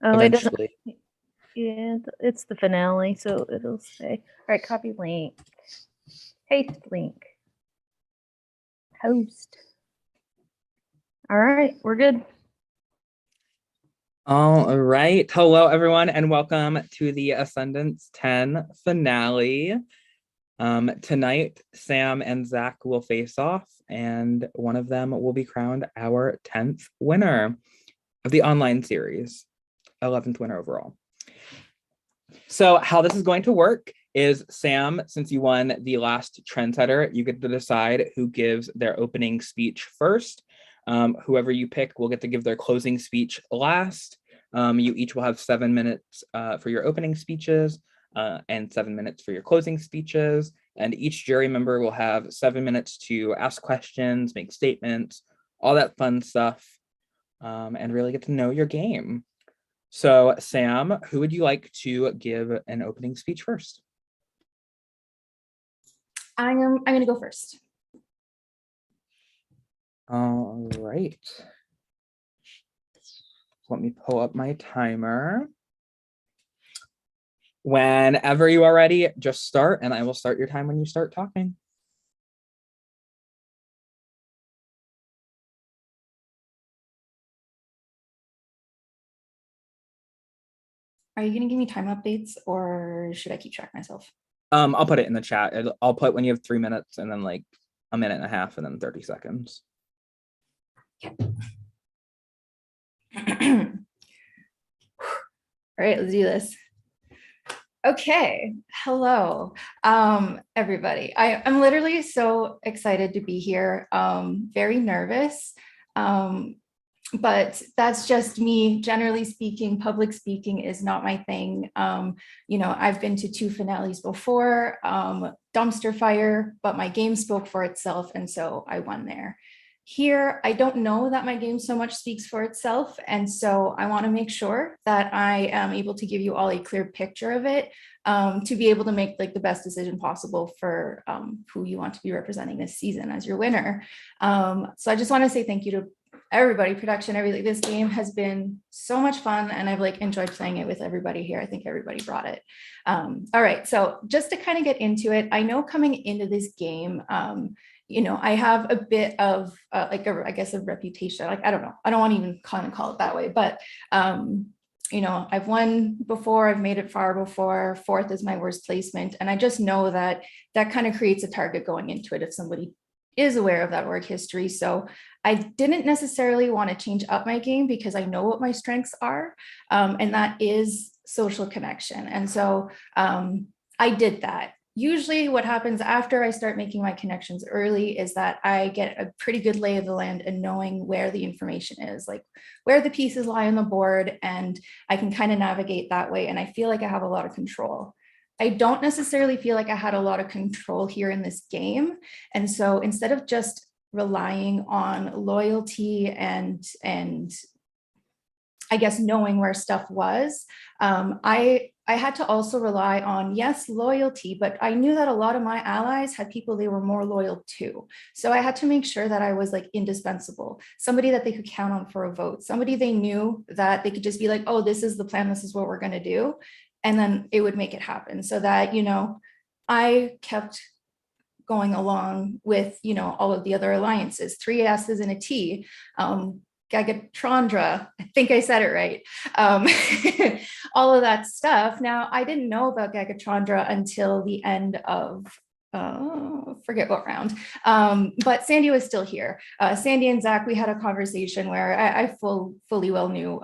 Oh, it doesn't. eventually. Yeah, it's the finale, so it'll say. All right, copy link. Paste link. Post. All right, we're good. All right. Hello, everyone, and welcome to the Ascendance 10 finale. Tonight, Sam and Zach will face off, and one of them will be crowned our 10th winner of the online series, 11th winner overall. So how this is going to work is, Sam, since you won the last trendsetter, you get to decide who gives their opening speech first. Whoever you pick will get to give their closing speech last. You each will have 7 minutes for your opening speeches and 7 minutes for your closing speeches. And each jury member will have 7 minutes to ask questions, make statements, all that fun stuff, and really get to know your game. So, Sam, who would you like to give an opening speech first? I'm going to go first. All right. Let me pull up my timer. Whenever you are ready, just start, and I will start your time when you start talking. Are you going to give me time updates, or should I keep track myself? I'll put it in the chat. I'll put when you have 3 minutes, and then like a minute and a half, and then 30 seconds. Okay. All right, let's do this. Okay, hello, everybody. I'm literally so excited to be here. Very nervous, but that's just me. Generally speaking, public speaking is not my thing. You know, I've been to 2 finales before, dumpster fire, but my game spoke for itself, and so I won there. Here, I don't know that my game so much speaks for itself, and so I want to make sure that I am able to give you all a clear picture of it, to be able to make like the best decision possible for who you want to be representing this season as your winner. So I just want to say thank you to everybody, production, everything. This game has been so much fun, and I've like enjoyed playing it with everybody here. I think everybody brought it. All right, so just to kind of get into it, I know coming into this game, you know, I have a bit of I guess a reputation. Like, I don't know, I don't want to even kind of call it that way, but you know, I've won before, I've made it far before. 4th is my worst placement, and I just know that that kind of creates a target going into it if somebody is aware of that work history. So I didn't necessarily want to change up my game because I know what my strengths are, and that is social connection. And so I did that. Usually what happens after I start making my connections early is that I get a pretty good lay of the land and knowing where the information is, like where the pieces lie on the board, and I can kind of navigate that way. And I feel like I have a lot of control. I don't necessarily feel like I had a lot of control here in this game. And so instead of just relying on loyalty and I guess knowing where stuff was, I had to also rely on, yes, loyalty, but I knew that a lot of my allies had people they were more loyal to. So I had to make sure that I was like indispensable, somebody that they could count on for a vote, somebody they knew that they could just be like, oh, this is the plan, this is what we're going to do. And then it would make it happen, so that, you know, I kept going along with, you know, all of the other alliances, 3 S's and a T. Gagatrandra, I think I said it right. All of that stuff. Now, I didn't know about Gagatrandra until the end of, forget what round, but Sandy was still here. Sandy and Zach, we had a conversation where I fully well knew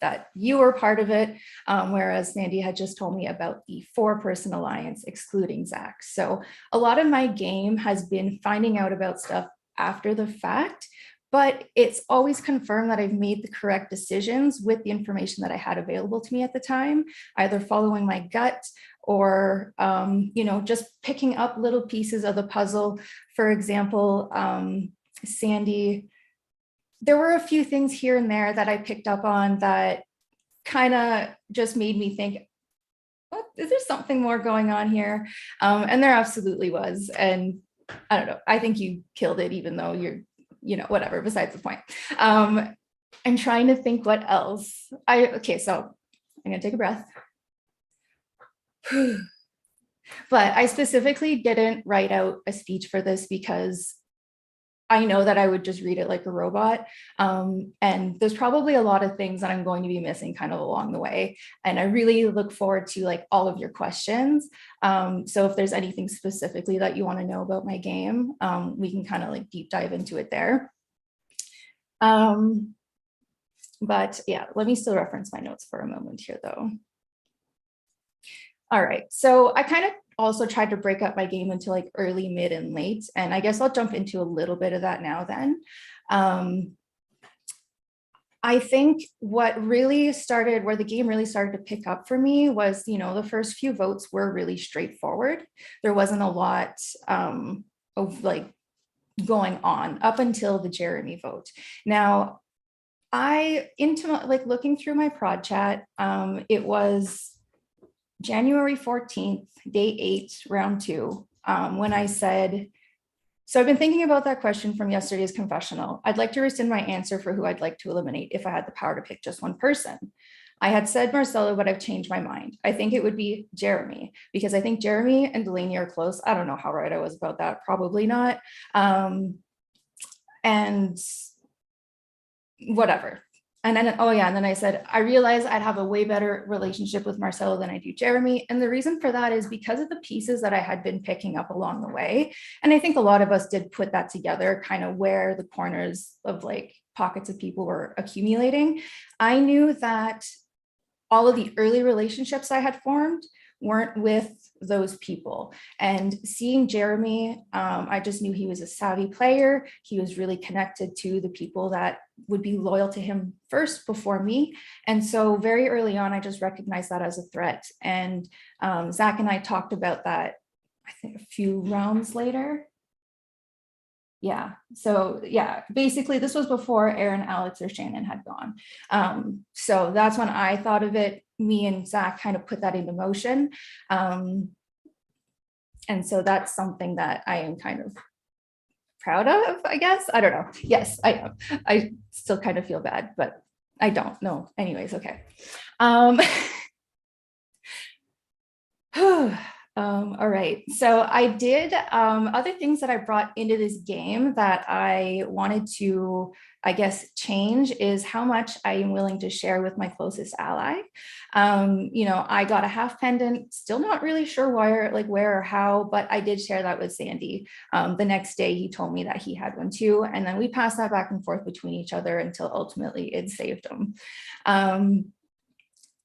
that you were part of it, whereas Sandy had just told me about the 4-person alliance, excluding Zach. So a lot of my game has been finding out about stuff after the fact, but it's always confirmed that I've made the correct decisions with the information that I had available to me at the time, either following my gut or, you know, just picking up little pieces of the puzzle. For example, Sandy, there were a few things here and there that I picked up on that kind of just made me think, what, is there something more going on here? And there absolutely was. And I don't know, I think you killed it, even though you're, you know, whatever, besides the point. I'm trying to think what else. Okay, so I'm gonna take a breath. But I specifically didn't write out a speech for this because I know that I would just read it like a robot. And there's probably a lot of things that I'm going to be missing kind of along the way. And I really look forward to like all of your questions. So if there's anything specifically that you want to know about my game, we can kind of like deep dive into it there. But yeah, let me still reference my notes for a moment here though. All right, so I kind of also tried to break up my game into like early, mid, and late. And I guess I'll jump into a little bit of that now then. I think what really started, where the game really started to pick up for me was, you know, the first few votes were really straightforward. There wasn't a lot of like going on up until the Jeremy vote. Now, like looking through my prod chat, it was January 14th, day 8, round 2, when I said, so I've been thinking about that question from yesterday's confessional. I'd like to rescind my answer for who I'd like to eliminate if I had the power to pick just one person. I had said Marcelo, but I've changed my mind. I think it would be Jeremy, because I think Jeremy and Delaney are close. I don't know how right I was about that. Probably not. And whatever. And then, oh yeah, and then I said, I realized I'd have a way better relationship with Marcelo than I do Jeremy. And the reason for that is because of the pieces that I had been picking up along the way. And I think a lot of us did put that together, kind of where the corners of like pockets of people were accumulating. I knew that all of the early relationships I had formed weren't with those people. And seeing Jeremy, I just knew he was a savvy player. He was really connected to the people that would be loyal to him first before me. And so very early on, I just recognized that as a threat. And Zach and I talked about that, I think a few rounds later. Yeah, so yeah, basically this was before Aaron, Alex, or Shannon had gone. So that's when I thought of it. Me and Zach kind of put that into motion. And so that's something that I am kind of proud of, I guess. I don't know. Yes, I am. I still kind of feel bad, but I don't know. Anyways, okay. All right, so I did other things that I brought into this game that I wanted to, I guess, change is how much I am willing to share with my closest ally. You know, I got a half pendant, still not really sure where or how, but I did share that with Sandy. The next day he told me that he had one too, and then we passed that back and forth between each other until ultimately it saved him.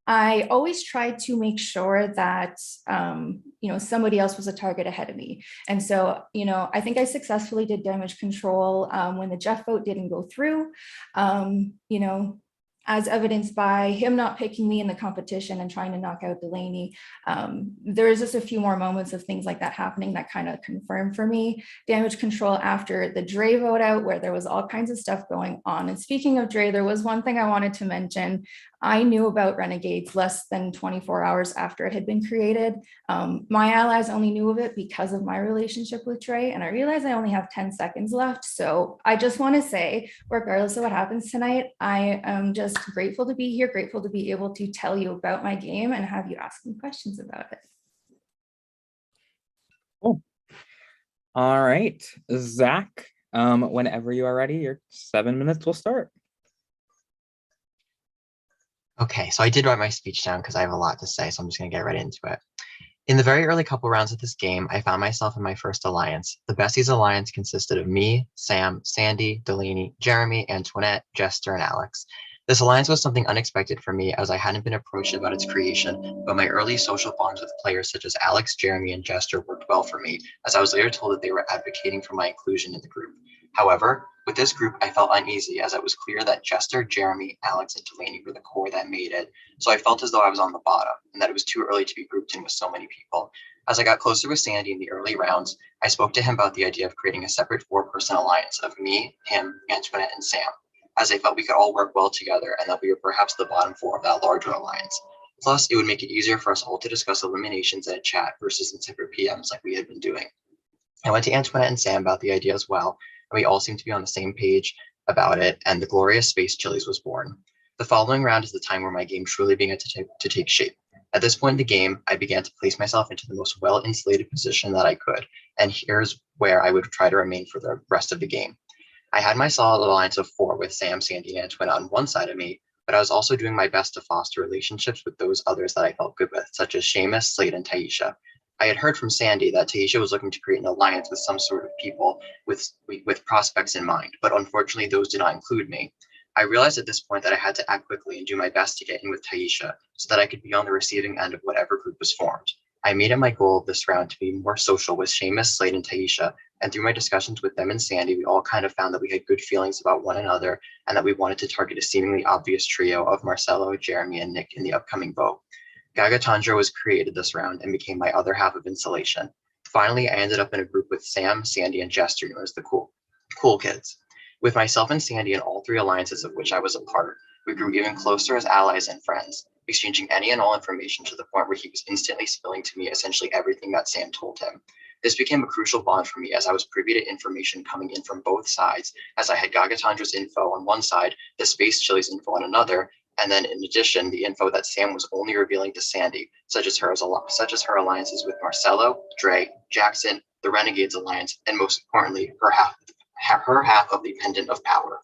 I always tried to make sure that, you know, somebody else was a target ahead of me. And so, you know, I think I successfully did damage control when the Jeff vote didn't go through, you know, as evidenced by him not picking me in the competition and trying to knock out Delaney. There's just a few more moments of things like that happening that kind of confirmed for me damage control after the Dre vote out, where there was all kinds of stuff going on. And speaking of Dre, there was one thing I wanted to mention. I knew about Renegades less than 24 hours after it had been created. My allies only knew of it because of my relationship with Dre, and I realized I only have 10 seconds left. So I just want to say, regardless of what happens tonight, I am just grateful to be here, grateful to be able to tell you about my game and have you ask me questions about it. Cool. All right, Zach, whenever you are ready, your 7 minutes will start. Okay, so I did write my speech down because I have a lot to say, so I'm just going to get right into it. In the very early couple rounds of this game, I found myself in my first alliance. The Besties alliance consisted of me, Sam, Sandy, Delaney, Jeremy, Antoinette, Jester, and Alex. This alliance was something unexpected for me as I hadn't been approached about its creation, but my early social bonds with players such as Alex, Jeremy, and Jester worked well for me, as I was later told that they were advocating for my inclusion in the group. However, with this group, I felt uneasy as it was clear that Jester, Jeremy, Alex, and Delaney were the core that made it, so I felt as though I was on the bottom and that it was too early to be grouped in with so many people. As I got closer with Sandy in the early rounds, I spoke to him about the idea of creating a separate 4-person alliance of me, him, Antoinette, and Sam, as I felt we could all work well together and that we were perhaps the bottom 4 of that larger alliance. Plus, it would make it easier for us all to discuss eliminations in a chat versus in separate PMs like we had been doing. I went to Antoinette and Sam about the idea as well, and we all seemed to be on the same page about it, and the glorious Space Chilies was born. The following round is the time where my game truly began to take shape. At this point in the game, I began to place myself into the most well-insulated position that I could, and here's where I would try to remain for the rest of the game. I had my solid alliance of 4 with Sam, Sandy, and Antoinette on one side of me, but I was also doing my best to foster relationships with those others that I felt good with, such as Seamus, Slade, and Taisha. I had heard from Sandy that Taisha was looking to create an alliance with some sort of people with prospects in mind, but unfortunately those did not include me. I realized at this point that I had to act quickly and do my best to get in with Taisha so that I could be on the receiving end of whatever group was formed. I made it my goal of this round to be more social with Seamus, Slade, and Taisha, and through my discussions with them and Sandy, we all kind of found that we had good feelings about one another and that we wanted to target a seemingly obvious trio of Marcelo, Jeremy, and Nick in the upcoming vote. Gaga Tundra was created this round and became my other half of Insulation. Finally, I ended up in a group with Sam, Sandy, and Jester, known as the Cool Kids. With myself and Sandy in all 3 alliances of which I was a part, we grew even closer as allies and friends, exchanging any and all information to the point where he was instantly spilling to me essentially everything that Sam told him. This became a crucial bond for me as I was privy to information coming in from both sides, as I had Gaga Tundra's info on one side, the Space Chili's info on another, and then in addition, the info that Sam was only revealing to Sandy, such as her alliances with Marcelo, Dre, Jackson, the Renegades Alliance, and most importantly, her half of the Pendant of Power.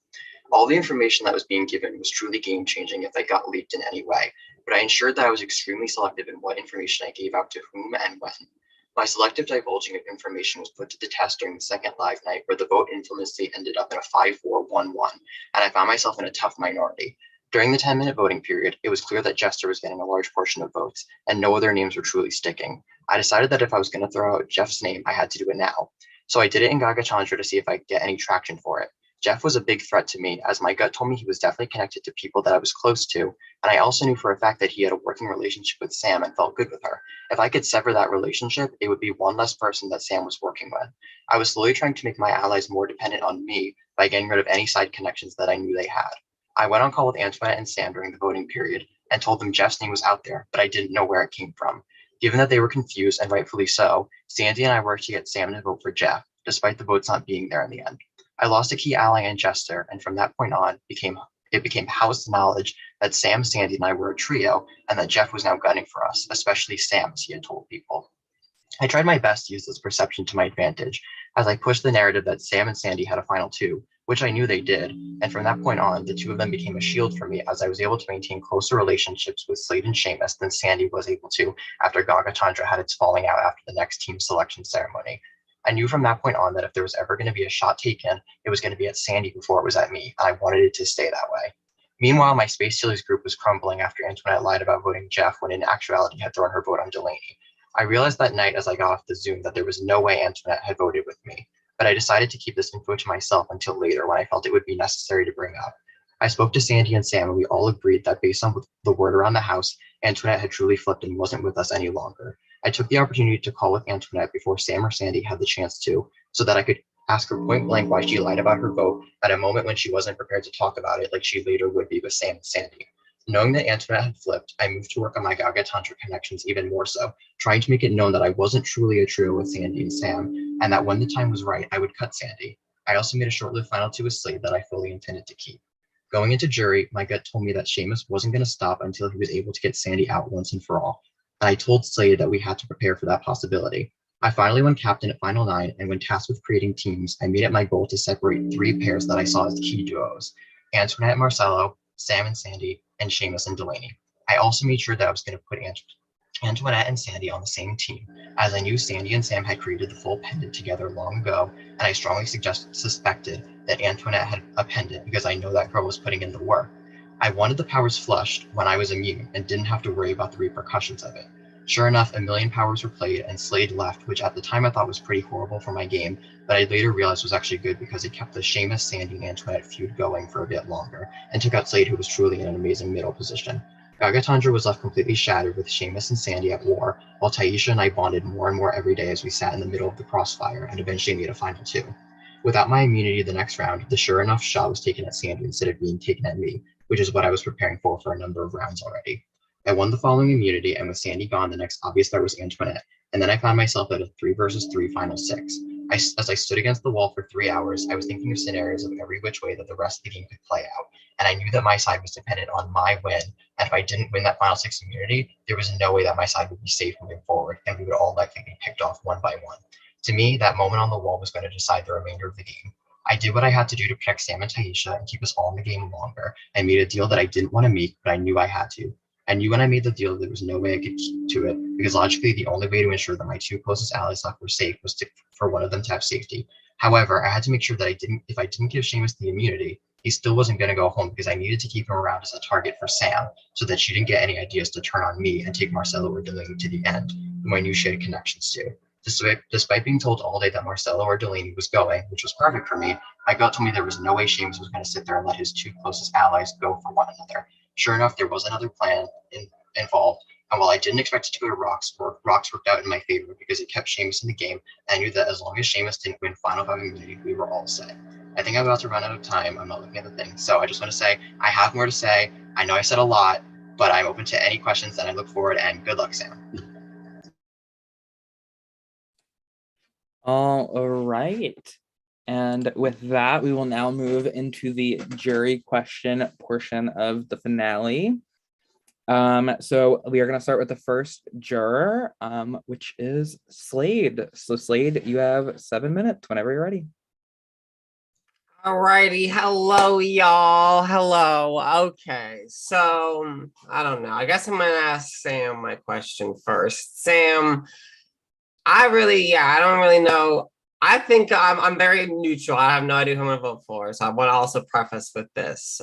All the information that was being given was truly game-changing if it got leaked in any way, but I ensured that I was extremely selective in what information I gave out to whom and when. My selective divulging of information was put to the test during the second live night, where the vote infamously ended up in a 5-4-1-1, and I found myself in a tough minority. During the 10-minute voting period, it was clear that Jester was getting a large portion of votes, and no other names were truly sticking. I decided that if I was going to throw out Jeff's name, I had to do it now. So I did it in Gaga Chandra to see if I could get any traction for it. Jeff was a big threat to me, as my gut told me he was definitely connected to people that I was close to, and I also knew for a fact that he had a working relationship with Sam and felt good with her. If I could sever that relationship, it would be one less person that Sam was working with. I was slowly trying to make my allies more dependent on me by getting rid of any side connections that I knew they had. I went on call with Antoinette and Sam during the voting period and told them Jeff's name was out there, but I didn't know where it came from. Given that they were confused, and rightfully so, Sandy and I worked to get Sam to vote for Jeff, despite the votes not being there in the end. I lost a key ally in Jester, and from that point on, it became house knowledge that Sam, Sandy, and I were a trio, and that Jeff was now gunning for us, especially Sam, as he had told people. I tried my best to use this perception to my advantage, as I pushed the narrative that Sam and Sandy had a final 2, which I knew they did, and from that point on, the 2 of them became a shield for me, as I was able to maintain closer relationships with Slade and Seamus than Sandy was able to after Gaga Tundra had its falling out after the next team selection ceremony. I knew from that point on that if there was ever going to be a shot taken, it was going to be at Sandy before it was at me, and I wanted it to stay that way. Meanwhile, my Space Chili's group was crumbling after Antoinette lied about voting Jeff when in actuality had thrown her vote on Delaney. I realized that night as I got off the Zoom that there was no way Antoinette had voted with me, but I decided to keep this info to myself until later when I felt it would be necessary to bring up. I spoke to Sandy and Sam, and we all agreed that based on the word around the house, Antoinette had truly flipped and wasn't with us any longer. I took the opportunity to call with Antoinette before Sam or Sandy had the chance to, so that I could ask her point blank why she lied about her vote at a moment when she wasn't prepared to talk about it like she later would be with Sam and Sandy. Knowing that Antoinette had flipped, I moved to work on my Gaga Tantra connections even more so, trying to make it known that I wasn't truly a trio with Sandy and Sam, and that when the time was right, I would cut Sandy. I also made a short-lived final 2 with Slade that I fully intended to keep. Going into jury, my gut told me that Seamus wasn't going to stop until he was able to get Sandy out once and for all. And I told Slade that we had to prepare for that possibility. I finally won captain at Final 9, and when tasked with creating teams, I made it my goal to separate 3 pairs that I saw as key duos: Antoinette and Marcelo, Sam and Sandy, and Seamus and Delaney. I also made sure that I was going to put Antoinette and Sandy on the same team, as I knew Sandy and Sam had created the full pendant together long ago, and I strongly suspected that Antoinette had a pendant because I know that girl was putting in the work. I wanted the powers flushed when I was immune and didn't have to worry about the repercussions of it. Sure enough, a million powers were played and Slade left, which at the time I thought was pretty horrible for my game, but I later realized was actually good because it kept the Seamus, Sandy, and Antoinette feud going for a bit longer, and took out Slade, who was truly in an amazing middle position. Gaga Tundra was left completely shattered with Seamus and Sandy at war, while Taisha and I bonded more and more every day as we sat in the middle of the crossfire and eventually made a final 2. Without my immunity the next round, the sure enough shot was taken at Sandy instead of being taken at me, which is what I was preparing for a number of rounds already. I won the following immunity, and with Sandy gone, the next obvious threat was Antoinette, and then I found myself at a 3 versus 3 final 6. As I stood against the wall for 3 hours, I was thinking of scenarios of every which way that the rest of the game could play out. And I knew that my side was dependent on my win. And if I didn't win that final 6 immunity, there was no way that my side would be safe moving forward, and we would all likely be picked off one by one. To me, that moment on the wall was going to decide the remainder of the game. I did what I had to do to protect Sam and Taisha and keep us all in the game longer. I made a deal that I didn't want to make, but I knew I had to. I knew when I made the deal there was no way I could keep to it, because logically the only way to ensure that my 2 closest allies left were safe was for one of them to have safety. However, I had to make sure that if I didn't give Seamus the immunity, he still wasn't going to go home, because I needed to keep him around as a target for Sam so that she didn't get any ideas to turn on me and take Marcelo or Delaney to the end, whom I knew she had connections to. Despite being told all day that Marcelo or Delaney was going, which was perfect for me, my gut told me there was no way Seamus was going to sit there and let his 2 closest allies go for one another. Sure enough, there was another plan involved, and while I didn't expect it to go to Rocks worked out in my favor because it kept Seamus in the game, and I knew that as long as Seamus didn't win Final 5 immunity, we were all set. I think I'm about to run out of time. I'm not looking at the thing, so I just want to say I have more to say. I know I said a lot, but I'm open to any questions, and I look forward, and good luck, Sam. All right. And with that, we will now move into the jury question portion of the finale. So we are going to start with the first juror, which is Slade. So Slade, you have 7 minutes whenever you're ready. All righty. Hello, y'all. Hello. Okay. So I don't know. I guess I'm going to ask Sam my question first. Sam, I don't really know. I think I'm very neutral. I have no idea who I'm going to vote for. So I want to also preface with this.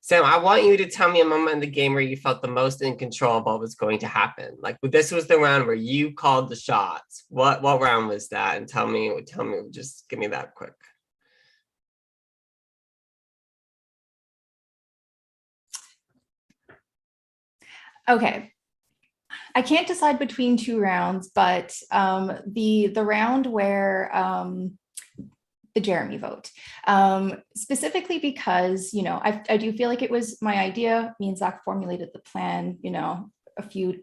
Sam, I want you to tell me a moment in the game where you felt the most in control of what was going to happen. Like, this was the round where you called the shots. What round was that? And tell me, just give me that quick. Okay. I can't decide between 2 rounds, but the round where the Jeremy vote, specifically because, you know, I do feel like it was my idea. Me and Zach formulated the plan, you know, a few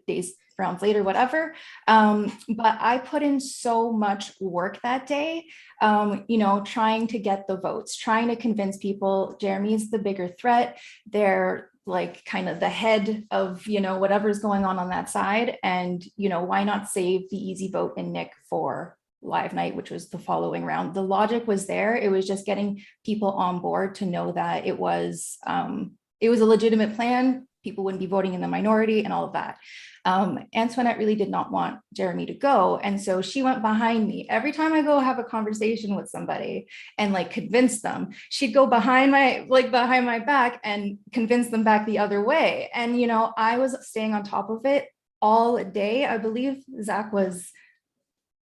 rounds later, whatever. But I put in so much work that day, you know, trying to get the votes, trying to convince people Jeremy's the bigger threat. They're like kind of the head of, you know, whatever's going on that side. And, you know, why not save the easy vote in Nick for live night, which was the following round. The logic was there. It was just getting people on board to know that it was a legitimate plan. People wouldn't be voting in the minority and all of that. Antoinette really did not want Jeremy to go. And so she went behind me. Every time I go have a conversation with somebody and like convince them, she'd go behind my back and convince them back the other way. And, you know, I was staying on top of it all day. I believe Zach was,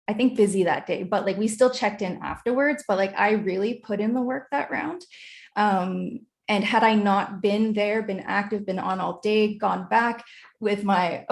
I think, busy that day, but like we still checked in afterwards, but like I really put in the work that round. And had I not been there, been active, been on all day, gone back with my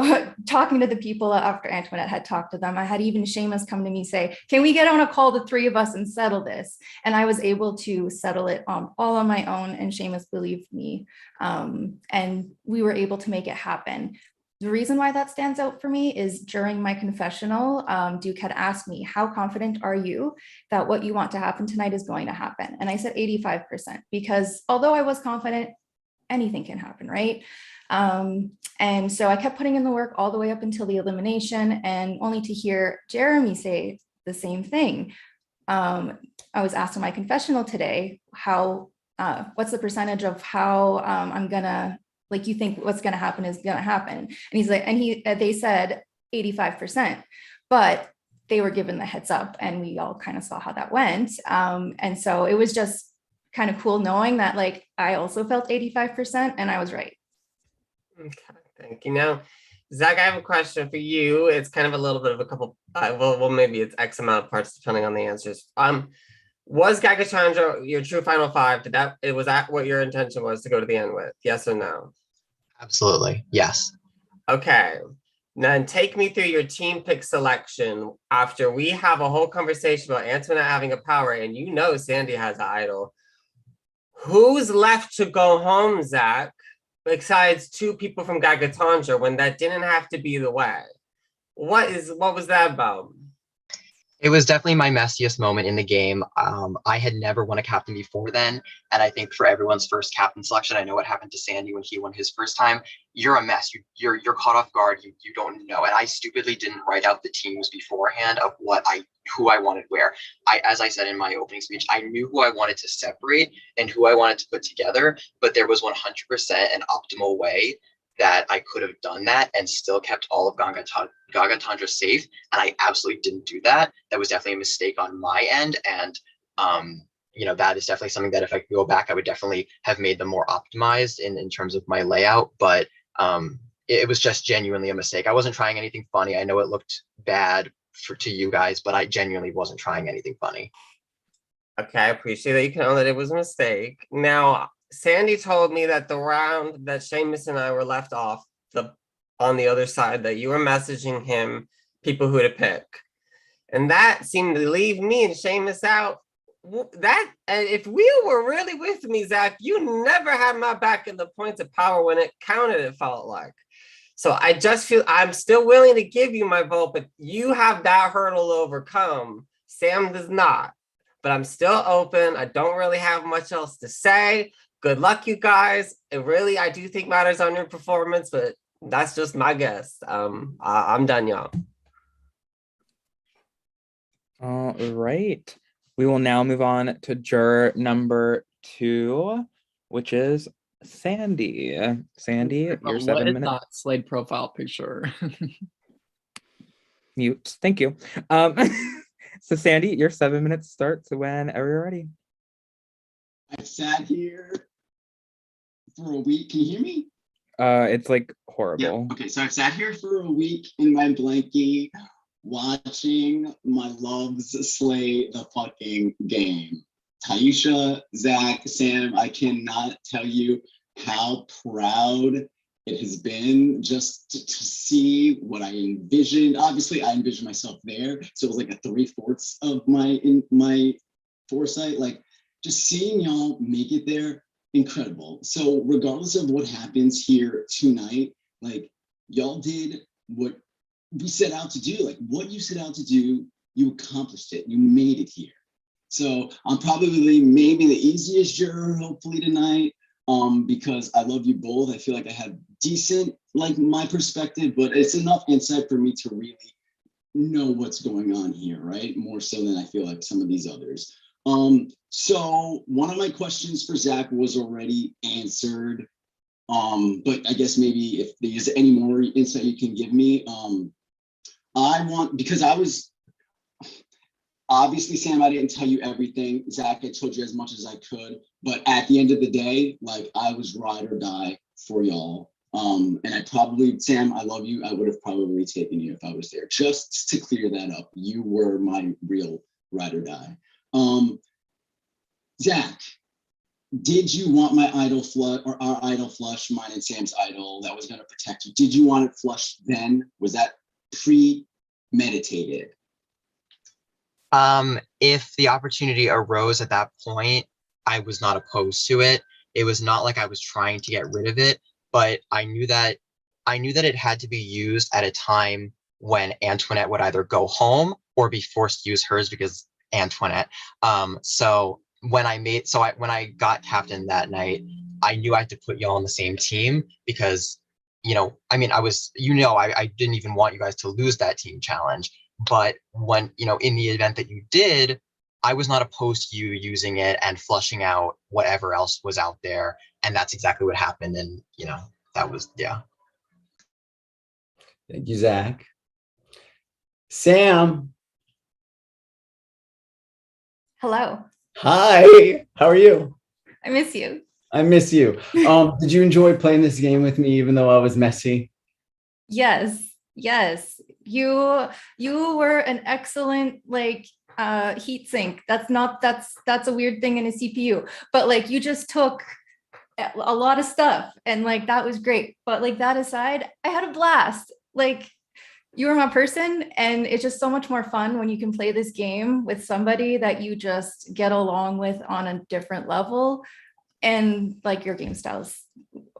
talking to the people after Antoinette had talked to them, I had even Seamus come to me say, can we get on a call, the 3 of us, and settle this? And I was able to settle it all on my own, and Seamus believed me. And we were able to make it happen. The reason why that stands out for me is during my confessional, Duke had asked me, how confident are you that what you want to happen tonight is going to happen? And I said 85%, because although I was confident, anything can happen, right? And so I kept putting in the work all the way up until the elimination, and only to hear Jeremy say the same thing. I was asked in my confessional today, what's the percentage of how I'm gonna, like, you think what's going to happen is going to happen. And he's like, they said 85%, but they were given the heads up, and we all kind of saw how that went. And so it was just kind of cool knowing that, like, I also felt 85% and I was right. Okay, thank you. Now, Zach, I have a question for you. It's kind of a little bit of a couple, well, maybe it's X amount of parts depending on the answers. Was Gaga Challenger your true final 5? Was that what your intention was to go to the end with? Yes or no? Absolutely. Yes. Okay. Then take me through your team pick selection after we have a whole conversation about Antoinette having a power, and you know Sandy has an idol. Who's left to go home, Zach, besides 2 people from Gaga Challenger, when that didn't have to be the way? What was that about? It was definitely my messiest moment in the game. I had never won a captain before then, and I think for everyone's first captain selection, I know what happened to Sandy when he won his first time. You're a mess. You're caught off guard. You don't know. And I stupidly didn't write out the teams beforehand of who I wanted where. As I said in my opening speech, I knew who I wanted to separate and who I wanted to put together, but there was 100% an optimal way that I could have done that and still kept all of Gaga Tundra safe. And I absolutely didn't do that. That was definitely a mistake on my end. And, that is definitely something that if I could go back, I would definitely have made them more optimized in terms of my layout. But it was just genuinely a mistake. I wasn't trying anything funny. I know it looked bad to you guys, but I genuinely wasn't trying anything funny. Okay, I appreciate that you can own that it was a mistake. Now, Sandy told me that the round that Seamus and I were left off on the other side, that you were messaging him people who to pick. And that seemed to leave me and Seamus out. And if we were really with me, Zach, you never had my back in the points of power when it counted, it felt like. So I just feel I'm still willing to give you my vote, but you have that hurdle to overcome. Sam does not. But I'm still open. I don't really have much else to say. Good luck, you guys. I do think matters on your performance, but that's just my guess. I'm done, y'all. All right. We will now move on to juror number 2, which is Sandy. Sandy, your 7 minutes. That Slade profile picture? Mute. Thank you. So Sandy, your 7 minutes starts whenever you're ready. I sat here for a week. Can you hear me? It's like horrible. Yeah. Okay, so I've sat here for a week in my blankie watching my loves slay the fucking game. Taisha, Zach, Sam, I cannot tell you how proud it has been just to see what I envisioned. Obviously, I envisioned myself there, so it was like a 3/4 of my foresight. Like just seeing y'all make it there, incredible. So regardless of what happens here tonight, like y'all did what we set out to do. Like what you set out to do, you accomplished it. You made it here. So I'm probably maybe the easiest juror, hopefully tonight. Because I love you both. I feel like I have decent, like my perspective, but it's enough insight for me to really know what's going on here, right? More so than I feel like some of these others. So one of my questions for Zach was already answered. But I guess maybe if there's any more insight you can give me, because I was, obviously, Sam, I didn't tell you everything. Zach, I told you as much as I could. But at the end of the day, like I was ride or die for y'all. And I probably, Sam, I love you. I would have probably taken you if I was there. Just to clear that up, you were my real ride or die. Zach, did you want my idol flush or our idol flush, mine and Sam's idol that was going to protect you? Did you want it flushed then? Was that premeditated? If the opportunity arose at that point, I was not opposed to it. It was not like I was trying to get rid of it, but I knew that it had to be used at a time when Antoinette would either go home or be forced to use hers because Antoinette. So when I got captain that night, I knew I had to put y'all on the same team because, I didn't even want you guys to lose that team challenge. But when, in the event that you did, I was not opposed to you using it and flushing out whatever else was out there. And that's exactly what happened. And, that was, yeah. Thank you, Zach. Sam. Hello. Hi. How are you? I miss you. I miss you. Did you enjoy playing this game with me, even though I was messy? Yes. You were an excellent heat sink. That's a weird thing in a CPU, but you just took a lot of stuff and that was great. But that aside, I had a blast. You were my person, and it's just so much more fun when you can play this game with somebody that you just get along with on a different level. And your game styles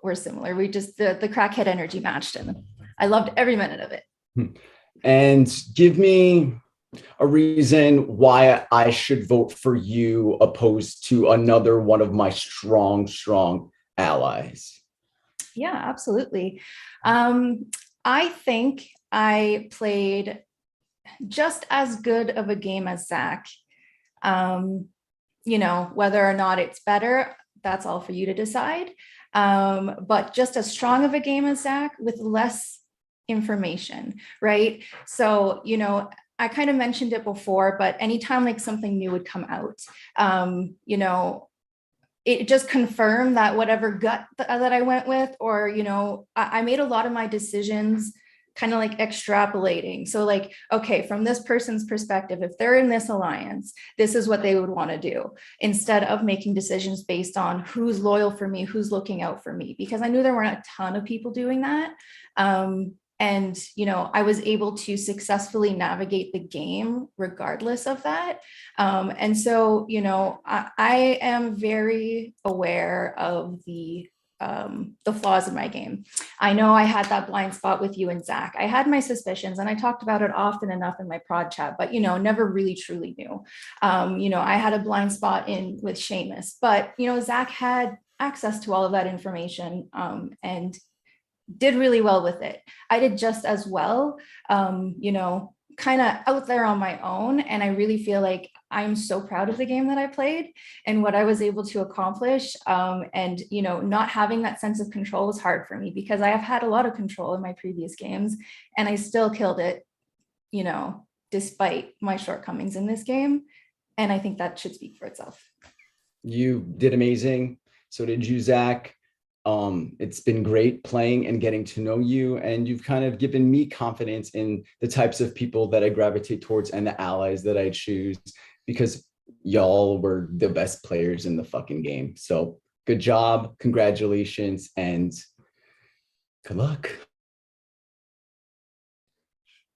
were similar. We just the crackhead energy matched, and I loved every minute of it. And give me A reason why I should vote for you opposed to another one of my strong allies. Yeah, absolutely. I think I played just as good of a game as Zach. Whether or not it's better, that's all for you to decide. But just as strong of a game as Zach with less information, right? So, I kind of mentioned it before, but anytime like something new would come out, it just confirmed that whatever gut that I went with, or, I made a lot of my decisions kind of like extrapolating. So like, okay, from this person's perspective, if they're in this alliance, this is what they would want to do, instead of making decisions based on who's loyal for me, who's looking out for me, because I knew there weren't a ton of people doing that. And, I was able to successfully navigate the game regardless of that. And so, I am very aware of the flaws in my game. I know I had that blind spot with you and Zach. I had my suspicions and I talked about it often enough in my prod chat, but, never really truly knew. I had a blind spot with Seamus, but, Zach had access to all of that information and did really well with it. I did just as well, kind of out there on my own. And I really feel like I'm so proud of the game that I played and what I was able to accomplish. And, not having that sense of control was hard for me because I have had a lot of control in my previous games and I still killed it, despite my shortcomings in this game. And I think that should speak for itself. You did amazing. So did you, Zach. It's been great playing and getting to know you, and you've kind of given me confidence in the types of people that I gravitate towards and the allies that I choose, because y'all were the best players in the fucking game. So good job, congratulations, and good luck.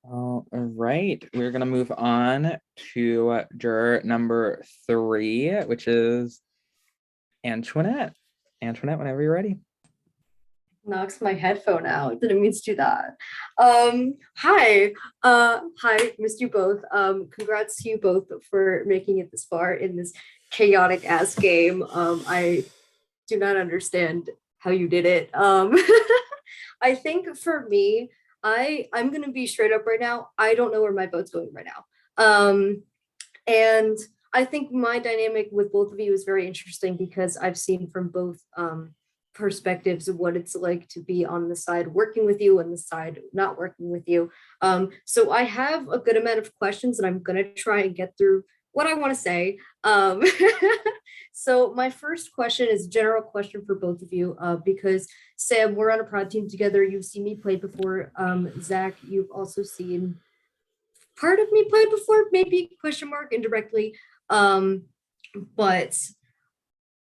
All right, we're gonna move on to juror number 3, which is Antoinette. Antoinette, whenever you're ready. Knocks my headphone out. Didn't mean to do that. Hi. Hi, missed you both. Congrats to you both for making it this far in this chaotic ass game. I do not understand how you did it. I think for me, I'm gonna be straight up right now. I don't know where my vote's going right now. And I think my dynamic with both of you is very interesting because I've seen from both perspectives of what it's like to be on the side working with you and the side not working with you. So I have a good amount of questions and I'm going to try and get through what I want to say. So my first question is a general question for both of you because Sam, we're on a prod team together. You've seen me play before. Zach, you've also seen part of me play before, maybe question mark indirectly. But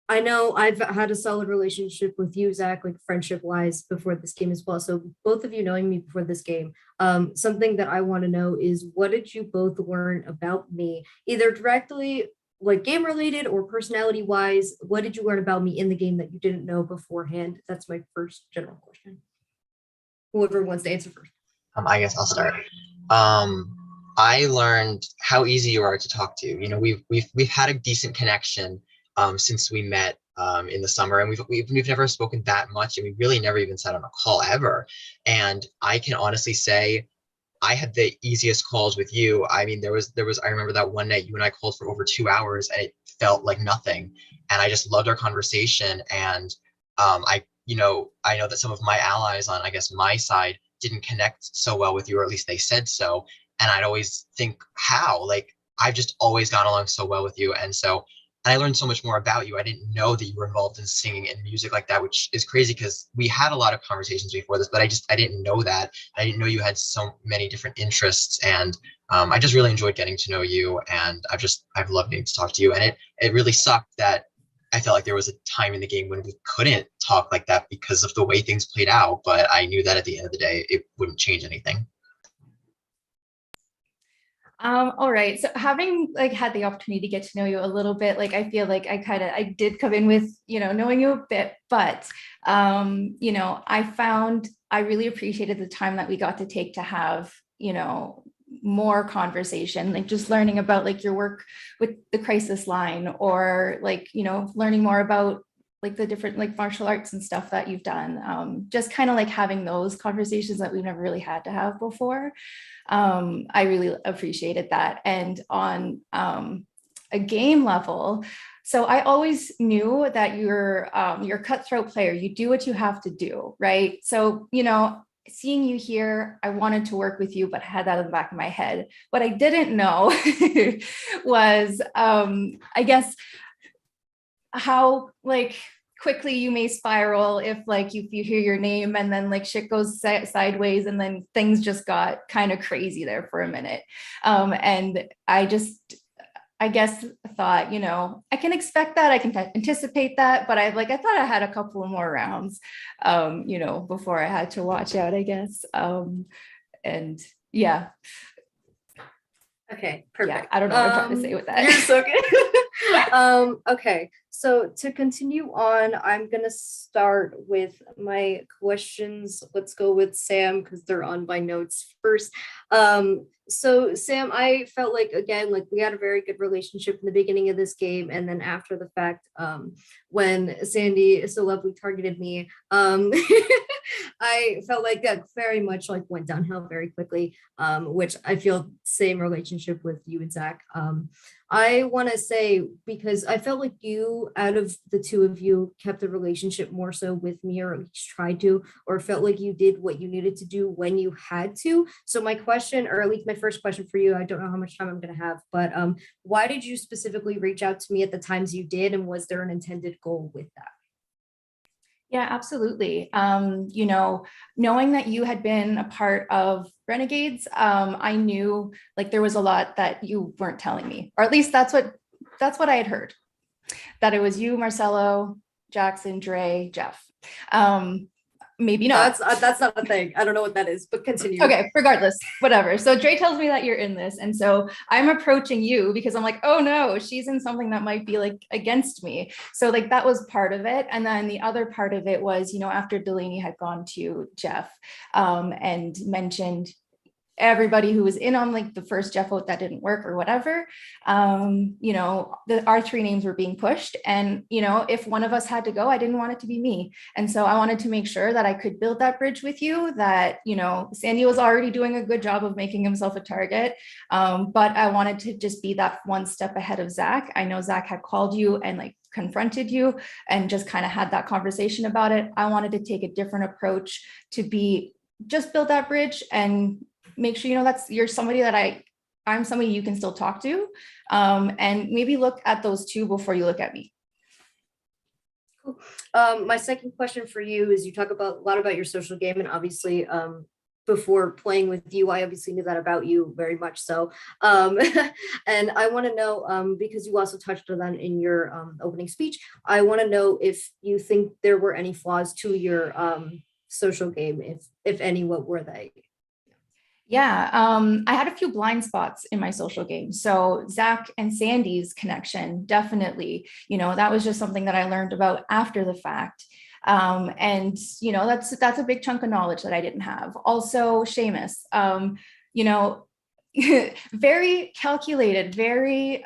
I know I've had a solid relationship with you, Zach, like friendship wise before this game as well. So both of you knowing me before this game, something that I want to know is what did you both learn about me, either directly like game related or personality wise? What did you learn about me in the game that you didn't know beforehand? That's my first general question. Whoever wants to answer first. I guess I'll start. I learned how easy you are to talk to. You know, we've had a decent connection since we met in the summer, and we've never spoken that much, and we really never even sat on a call ever. And I can honestly say I had the easiest calls with you. I mean, there was I remember that one night you and I called for over 2 hours and it felt like nothing. And I just loved our conversation. And I know that some of my allies on, I guess, my side didn't connect so well with you, or at least they said so. And I'd always think, how? Like, I've just always gone along so well with you. And I learned so much more about you. I didn't know that you were involved in singing and music like that, which is crazy because we had a lot of conversations before this, but I didn't know that. I didn't know you had so many different interests. And I just really enjoyed getting to know you. And I've loved getting to talk to you. And it really sucked that I felt like there was a time in the game when we couldn't talk like that because of the way things played out. But I knew that at the end of the day, it wouldn't change anything. All right. So having like had the opportunity to get to know you a little bit, like I feel like I did come in with, knowing you a bit, but I found I really appreciated the time that we got to take to have, more conversation, like just learning about like your work with the crisis line, or like, you know, learning more about like the different like martial arts and stuff that you've done. Just kind of like having those conversations that we've never really had to have before. I really appreciated that. And on a game level, so I always knew that you're a cutthroat player. You do what you have to do, right? So, you know, seeing you here, I wanted to work with you, but I had that in the back of my head. What I didn't know was, I guess, how like quickly you may spiral if like you hear your name and then like shit goes sideways, and then things just got kind of crazy there for a minute. And I guess thought, you know, I can expect that, I can anticipate that, but I thought I had a couple of more rounds, you know, before I had to watch out, I guess. And yeah. Okay, perfect. Yeah, I don't know what I'm trying to say with that. You're so good. Okay, so to continue on, I'm gonna start with my questions. Let's go with Sam because they're on my notes first. So Sam, I felt like, again, like we had a very good relationship in the beginning of this game, and then after the fact, when Sandy so lovely targeted me, I felt like that very much like went downhill very quickly, which I feel same relationship with you and Zach. I want to say, because I felt like you, out of the two of you, kept the relationship more so with me, or at least tried to, or felt like you did what you needed to do when you had to. So my question, or at least my first question for you, I don't know how much time I'm going to have, but why did you specifically reach out to me at the times you did, and was there an intended goal with that? Yeah, absolutely. You know, knowing that you had been a part of Renegades, I knew like there was a lot that you weren't telling me, or at least that's what I had heard, that it was you, Marcelo, Jackson, Dre, Jeff. Maybe not. That's not a thing. I don't know what that is, but continue. Okay, regardless, whatever. So Dre tells me that you're in this. And so I'm approaching you because I'm like, oh no, she's in something that might be like against me. So like that was part of it. And then the other part of it was, you know, after Delaney had gone to Jeff and mentioned everybody who was in on like the first Jeff vote that didn't work or whatever, you know, our three names were being pushed. And, you know, if one of us had to go, I didn't want it to be me. And so I wanted to make sure that I could build that bridge with you, that, you know, Sandy was already doing a good job of making himself a target. But I wanted to just be that one step ahead of Zach. I know Zach had called you and like confronted you and just kind of had that conversation about it. I wanted to take a different approach to be, just build that bridge and make sure, you know, you're somebody that I'm somebody you can still talk to, and maybe look at those two before you look at me. Cool. My second question for you is, you talk a lot about your social game, and obviously before playing with you, I obviously knew that about you very much so. And I want to know, because you also touched on that in your opening speech, I want to know if you think there were any flaws to your social game, if any, what were they? Yeah, I had a few blind spots in my social game. So Zach and Sandy's connection, definitely, you know, that was just something that I learned about after the fact. And, you know, that's a big chunk of knowledge that I didn't have. Also, Seamus, you know, very calculated, very,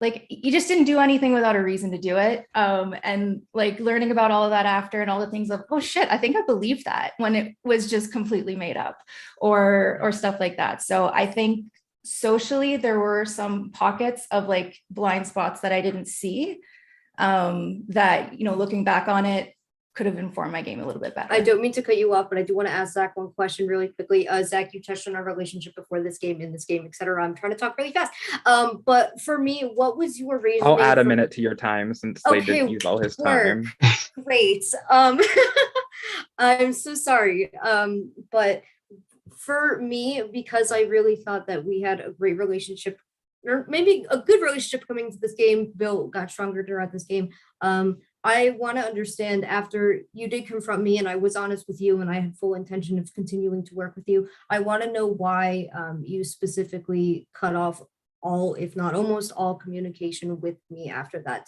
like you just didn't do anything without a reason to do it. And like learning about all of that after, and all the things of, oh shit, I think I believed that, when it was just completely made up, or stuff like that. So I think socially there were some pockets of like blind spots that I didn't see, that, you know, looking back on it, could have informed my game a little bit better. I don't mean to cut you off, but I do want to ask Zach one question really quickly. Zach, you touched on our relationship before this game, in this game, etc. I'm trying to talk really fast. But for me, what was your reason? I'll add a minute to your time since they didn't use all his time. Great. I'm so sorry. But for me, because I really thought that we had a great relationship, or maybe a good relationship coming into this game, Bill got stronger throughout this game. I want to understand, after you did confront me and I was honest with you and I had full intention of continuing to work with you, I want to know why you specifically cut off all, if not almost all, communication with me after that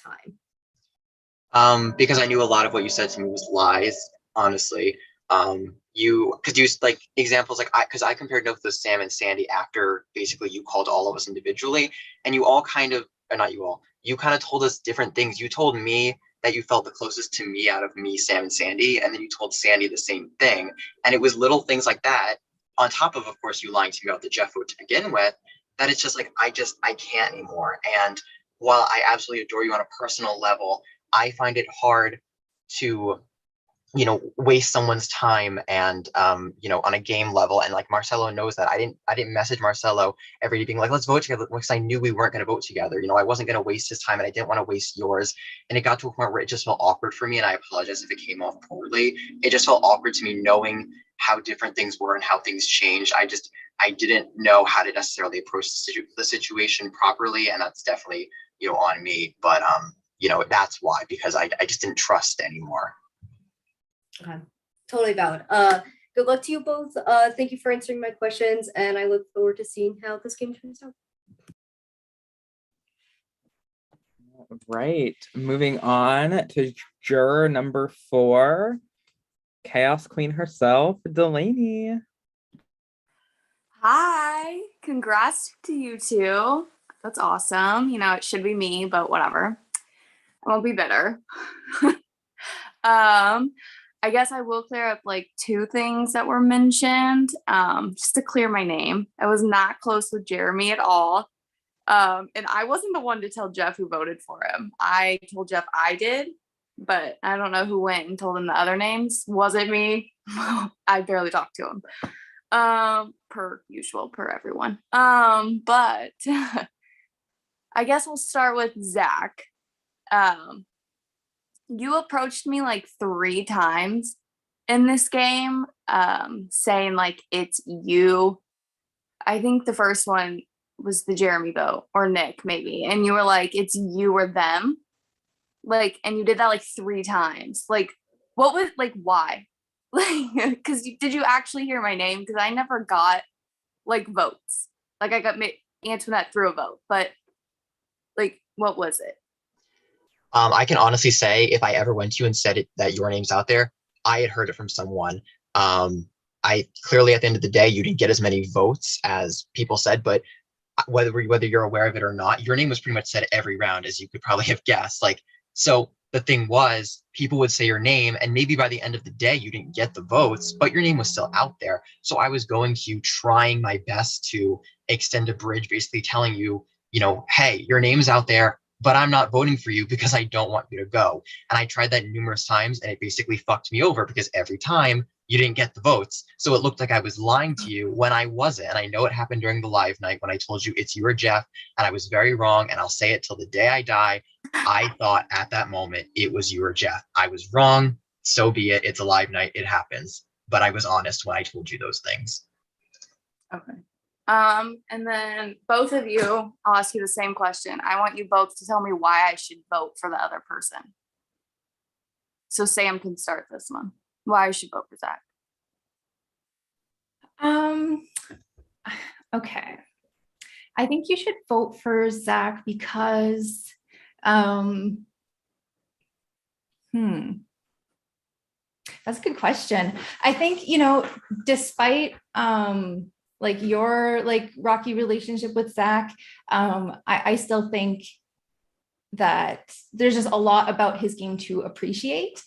time. Because I knew a lot of what you said to me was lies, honestly. You could use like examples like because I compared notes with Sam and Sandy after basically you called all of us individually, and you all kind of, or not you all, you kind of told us different things. You told me that you felt the closest to me out of me, Sam, and Sandy, and then you told Sandy the same thing. And it was little things like that, on top of course, you lying to me about the Jeff vote to begin with, that it's just like I can't anymore. And while I absolutely adore you on a personal level, I find it hard to waste someone's time and on a game level. And like Marcelo knows that I didn't message Marcelo every day being like, let's vote together, because I knew we weren't going to vote together. I wasn't going to waste his time and I didn't want to waste yours. And it got to a point where it just felt awkward for me, and I apologize if it came off poorly. It just felt awkward to me knowing how different things were and how things changed. I didn't know how to necessarily approach the situation properly, and that's definitely on me. But that's why, because I just didn't trust anymore. Okay, totally valid. Good luck to you both. Thank you for answering my questions, and I look forward to seeing how this game turns out. Right, moving on to juror number 4, Chaos Queen herself, Delaney. Hi, congrats to you two. That's awesome. It should be me, but whatever. I won't be bitter. I guess I will clear up like 2 things that were mentioned, just to clear my name. I was not close with Jeremy at all. And I wasn't the one to tell Jeff who voted for him. I told Jeff I did, but I don't know who went and told him the other names. Was it me? I barely talked to him. Per usual, per everyone. But I guess we'll start with Zach. You approached me like 3 times in this game, saying like it's you. I think the first one was the Jeremy vote, or Nick maybe, and you were like, it's you or them. Like, and you did that like 3 times. Like, what was, like, why? Like, because did you actually hear my name? Because I never got like votes. Like, I got Antoinette through a vote, but like, what was it? I can honestly say, if I ever went to you and said that your name's out there, I had heard it from someone. I clearly, at the end of the day, you didn't get as many votes as people said, but whether you're aware of it or not, your name was pretty much said every round, as you could probably have guessed. Like, so the thing was, people would say your name, and maybe by the end of the day, you didn't get the votes, but your name was still out there. So I was going to you, trying my best to extend a bridge, basically telling you, hey, your name's out there, but I'm not voting for you because I don't want you to go. And I tried that numerous times, and it basically fucked me over, because every time you didn't get the votes. So it looked like I was lying to you when I wasn't. And I know it happened during the live night when I told you it's you or Jeff, and I was very wrong. And I'll say it till the day I die. I thought at that moment it was you or Jeff. I was wrong. So be it. It's a live night. It happens. But I was honest when I told you those things. Okay. And then both of you, I'll ask you the same question. I want you both to tell me why I should vote for the other person. So Sam can start this one. Why I should vote for Zach. Okay. I think you should vote for Zach because, that's a good question. I think, despite like your like rocky relationship with Zach, I still think that there's just a lot about his game to appreciate.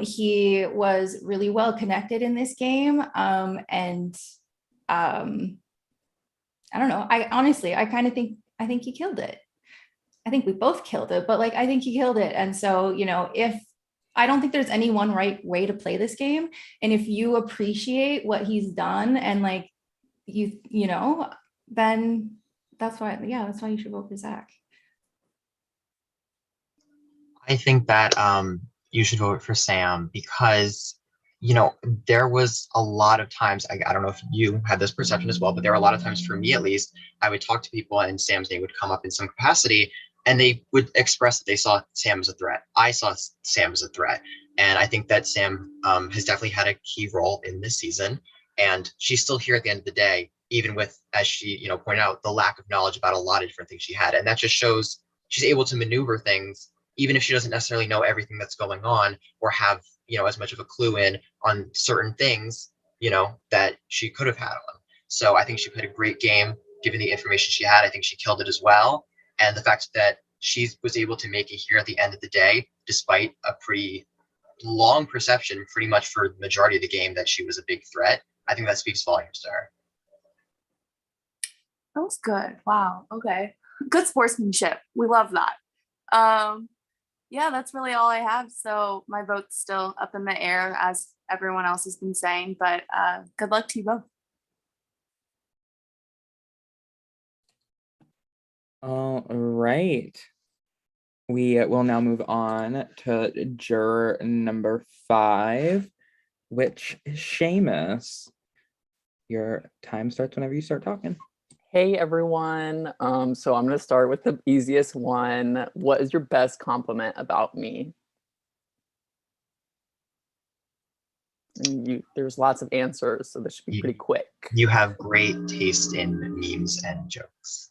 He was really well connected in this game. And I don't know. I think he killed it. I think we both killed it, but like, I think he killed it. And so, if I don't think there's any one right way to play this game. And if you appreciate what he's done and like, then that's why you should vote for Zach. I think that you should vote for Sam because, there was a lot of times, I don't know if you had this perception as well, but there were a lot of times, for me at least, I would talk to people and Sam's name would come up in some capacity, and they would express that they saw Sam as a threat. I saw Sam as a threat. And I think that Sam has definitely had a key role in this season. And she's still here at the end of the day, even with, as she pointed out, the lack of knowledge about a lot of different things she had. And that just shows she's able to maneuver things, even if she doesn't necessarily know everything that's going on or have as much of a clue in on certain things, that she could have had on. So I think she played a great game given the information she had. I think she killed it as well. And the fact that she was able to make it here at the end of the day, despite a pretty long perception, pretty much for the majority of the game, that she was a big threat, I think that speaks volumes to her. That was good. Wow. Okay. Good sportsmanship. We love that. Yeah, that's really all I have. So my vote's still up in the air, as everyone else has been saying, but good luck to you both. All right. We will now move on to juror number 5, which is Seamus. Your time starts whenever you start talking. Hey everyone. So I'm gonna start with the easiest one. What is your best compliment about me? And there's lots of answers, so this should be pretty quick. You have great taste in memes and jokes.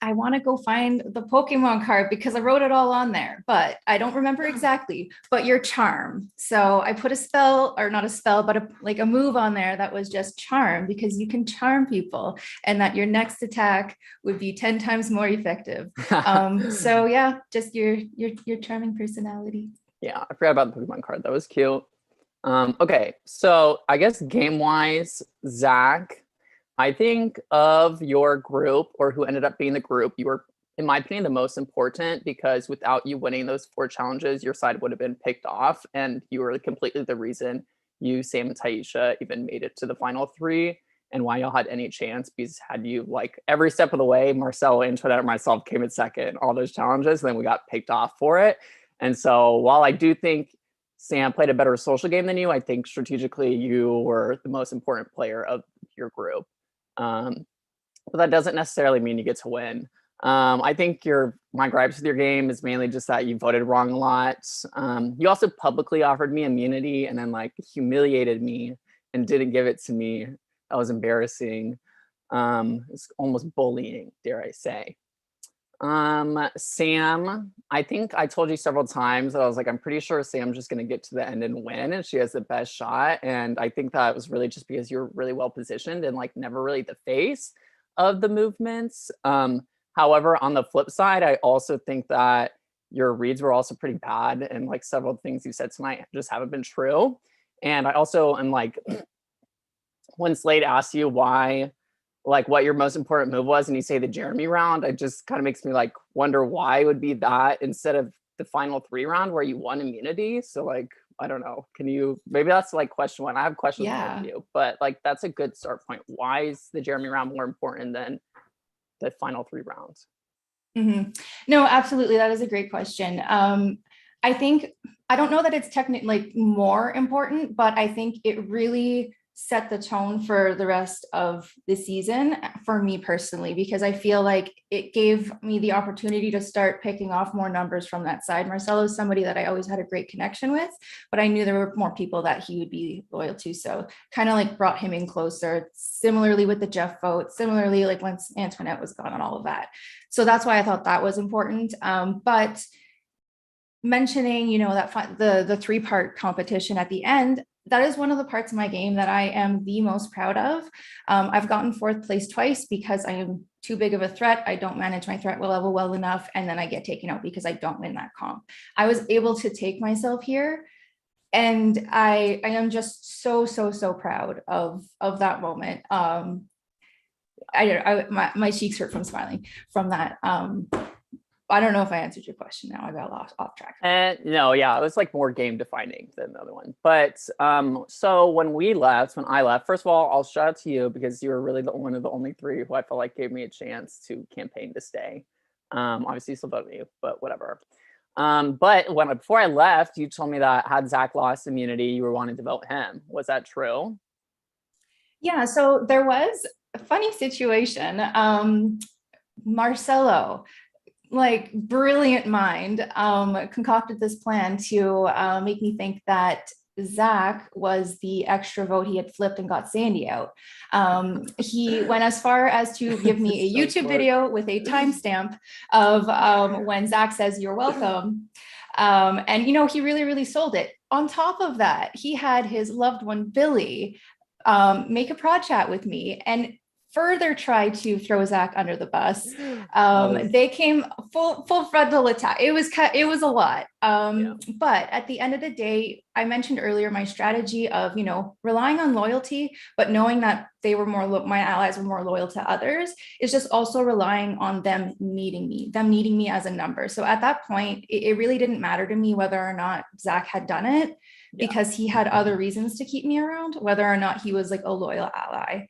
I want to go find the Pokemon card because I wrote it all on there, but I don't remember exactly. But your charm. So I put a spell, or not a spell, but a move on there that was just charm, because you can charm people, and that your next attack would be 10 times more effective. So yeah, just your charming personality. Yeah, I forgot about the Pokemon card. That was cute. Okay, so I guess game-wise, Zach, I think of your group, or who ended up being the group, you were, in my opinion, the most important, because without you winning those 4 challenges, your side would have been picked off, and you were completely the reason you, Sam, and Taisha even made it to the final 3, and why y'all had any chance, because had you, like, every step of the way, Marcelo, Antoinette, and myself came in second, all those challenges, and then we got picked off for it. And so while I do think Sam played a better social game than you, I think strategically you were the most important player of your group. But that doesn't necessarily mean you get to win. I think my gripes with your game is mainly just that you voted wrong a lot. You also publicly offered me immunity and then like humiliated me and didn't give it to me. That was embarrassing. It's almost bullying, dare I say. Sam, I think I told you several times that I was like, I'm pretty sure Sam's just going to get to the end and win, and she has the best shot. And I think that was really just because you're really well positioned and like never really the face of the movements. However, on the flip side, I also think that your reads were also pretty bad, and like several things you said tonight just haven't been true. And I also am like, when Slade asked you why, like what your most important move was, and you say the Jeremy round, it just kind of makes me like wonder why it would be that instead of the final 3 round where you won immunity. So like, I don't know, maybe that's like question 1. I have questions for you, but like that's a good start point. Why is the Jeremy round more important than the final 3 rounds? Mm-hmm. No, absolutely, that is a great question. I think, I don't know that it's technically like more important, but I think it really set the tone for the rest of the season for me personally, because I feel like it gave me the opportunity to start picking off more numbers from that side. Marcelo is somebody that I always had a great connection with, but I knew there were more people that he would be loyal to. So kind of like brought him in closer. Similarly with the Jeff vote, similarly like once Antoinette was gone and all of that. So that's why I thought that was important. But mentioning, that the 3-part competition at the end, that is one of the parts of my game that I am the most proud of. I've gotten 4th place twice because I am too big of a threat. I don't manage my threat level well enough, and then I get taken out because I don't win that comp. I was able to take myself here, and I am just so proud of that moment. My cheeks hurt from smiling from that. I don't know if I answered your question now. I got lost off track. No, yeah, it was like more game defining than the other one. But so when I left, first of all, I'll shout out to you because you were really one of the only 3 who I felt like gave me a chance to campaign to stay. Obviously, you still voted me, but whatever. But before I left, you told me that had Zach lost immunity, you were wanting to vote him. Was that true? Yeah, so there was a funny situation. Marcelo, like brilliant mind, concocted this plan to make me think that Zach was the extra vote. He had flipped and got Sandy out. He went as far as to give me a YouTube video with a timestamp of when Zach says, "You're welcome." And, you know, he really, really sold it. On top of that, he had his loved one, Billy, make a prod chat with me and further try to throw Zach under the bus. They came full frontal attack. It was a lot. But at the end of the day, I mentioned earlier my strategy of, you know, relying on loyalty, but knowing that they were my allies were more loyal to others, is just also relying on them needing me as a number. So at that point, it really didn't matter to me whether or not Zach had done it, because he had other reasons to keep me around, whether or not he was like a loyal ally.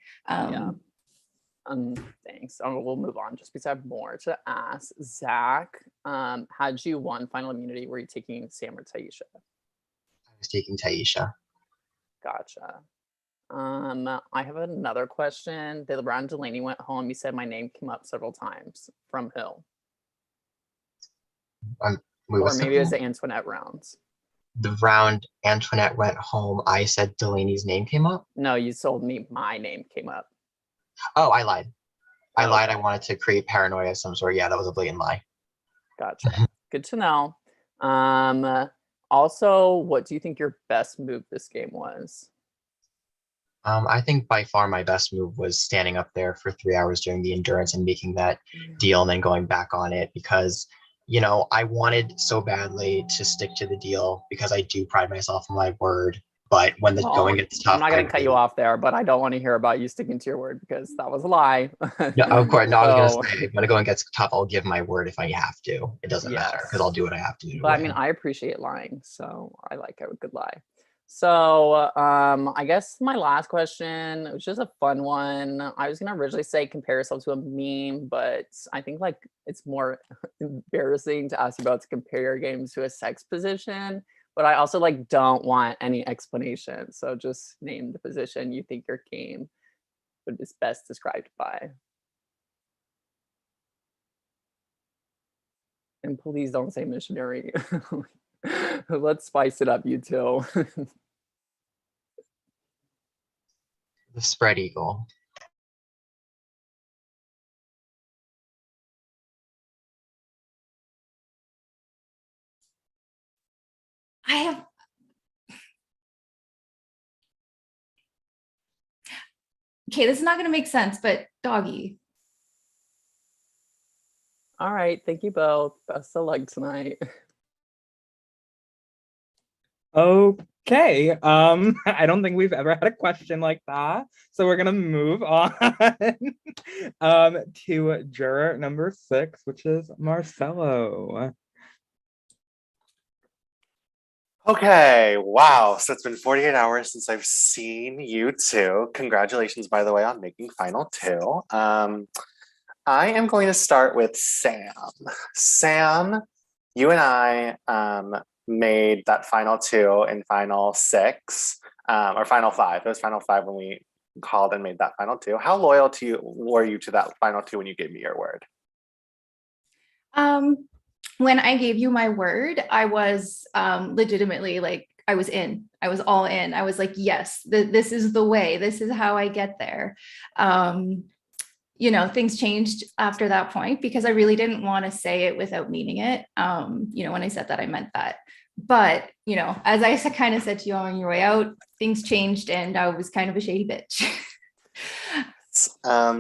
Thanks. We'll move on just because I have more to ask. Zach, had you won final immunity? Were you taking Sam or Taisha? I was taking Taisha. Gotcha. I have another question. The round Delaney went home. You said my name came up several times. From who? Or maybe it was the Antoinette rounds. The round Antoinette went home, I said Delaney's name came up? No, you told me my name came up. Oh, I lied. I lied. I wanted to create paranoia of some sort. Yeah, that was a blatant lie. Gotcha. Good to know. Also, what do you think your best move this game was? I think by far my best move was standing up there for 3 hours during the endurance and making that deal and then going back on it, because, you know, I wanted so badly to stick to the deal because I do pride myself on my word. But when the going gets tough, I'm not going to cut you off there, but I don't want to hear about you sticking to your word because that was a lie. No, of course. No, I was going to say, when the going gets tough, I'll give my word if I have to. It doesn't matter because I'll do what I have to do. But I mean, I appreciate lying, so I like a good lie. So I guess my last question, it was just a fun one. I was going to originally say compare yourself to a meme, but I think like it's more embarrassing to ask you about to compare your games to a sex position. But I also like don't want any explanation. So just name the position you think your game would be best described by. And please don't say missionary. Let's spice it up, you two. The spread eagle. Okay, this is not going to make sense, but doggy. All right, thank you both. Best of luck tonight. Okay. I don't think we've ever had a question like that. So we're gonna move on to juror number 6, which is Marcelo. Okay, wow. So it's been 48 hours since I've seen you two. Congratulations, by the way, on making final 2. I am going to start with Sam. Sam, you and I made that final 2 in final 6, or final 5. It was final 5 when we called and made that final 2. How loyal were you to that final 2 when you gave me your word? When I gave you my word, I was legitimately like, I was in. I was all in. I was like, yes, this is the way. This is how I get there. You know, things changed after that point because I really didn't want to say it without meaning it. You know, when I said that, I meant that. But, you know, as I kind of said to you on your way out, things changed and I was kind of a shady bitch.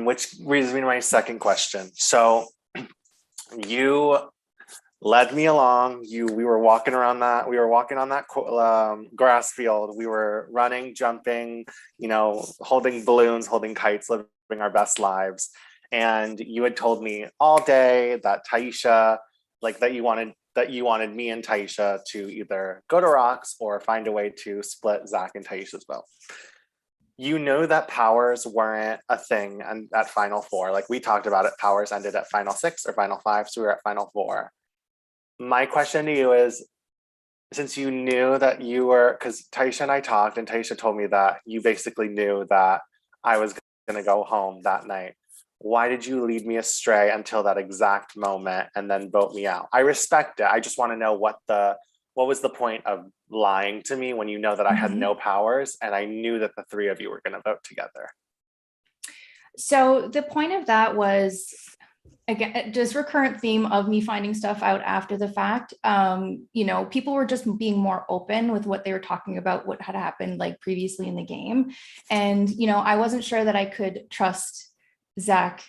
Which brings me to my second question. So you led me along. We were walking on that grass field. We were running, jumping, you know, holding balloons, holding kites, living our best lives. And you had told me all day that Taisha, like that you wanted me and Taisha to either go to rocks or find a way to split Zach and Taisha's vote. You know that powers weren't a thing and at final 4. Like we talked about it, powers ended at final 6 or final 5, so we were at final 4. My question to you is, since you knew that you were, because Taisha and I talked and Taisha told me that you basically knew that I was going to go home that night. Why did you lead me astray until that exact moment and then vote me out? I respect it. I just want to know what what was the point of lying to me when you know that I had no powers and I knew that the three of you were going to vote together? So the point of that was, again, just recurrent theme of me finding stuff out after the fact. You know, people were just being more open with what they were talking about, what had happened like previously in the game. And, you know, I wasn't sure that I could trust Zach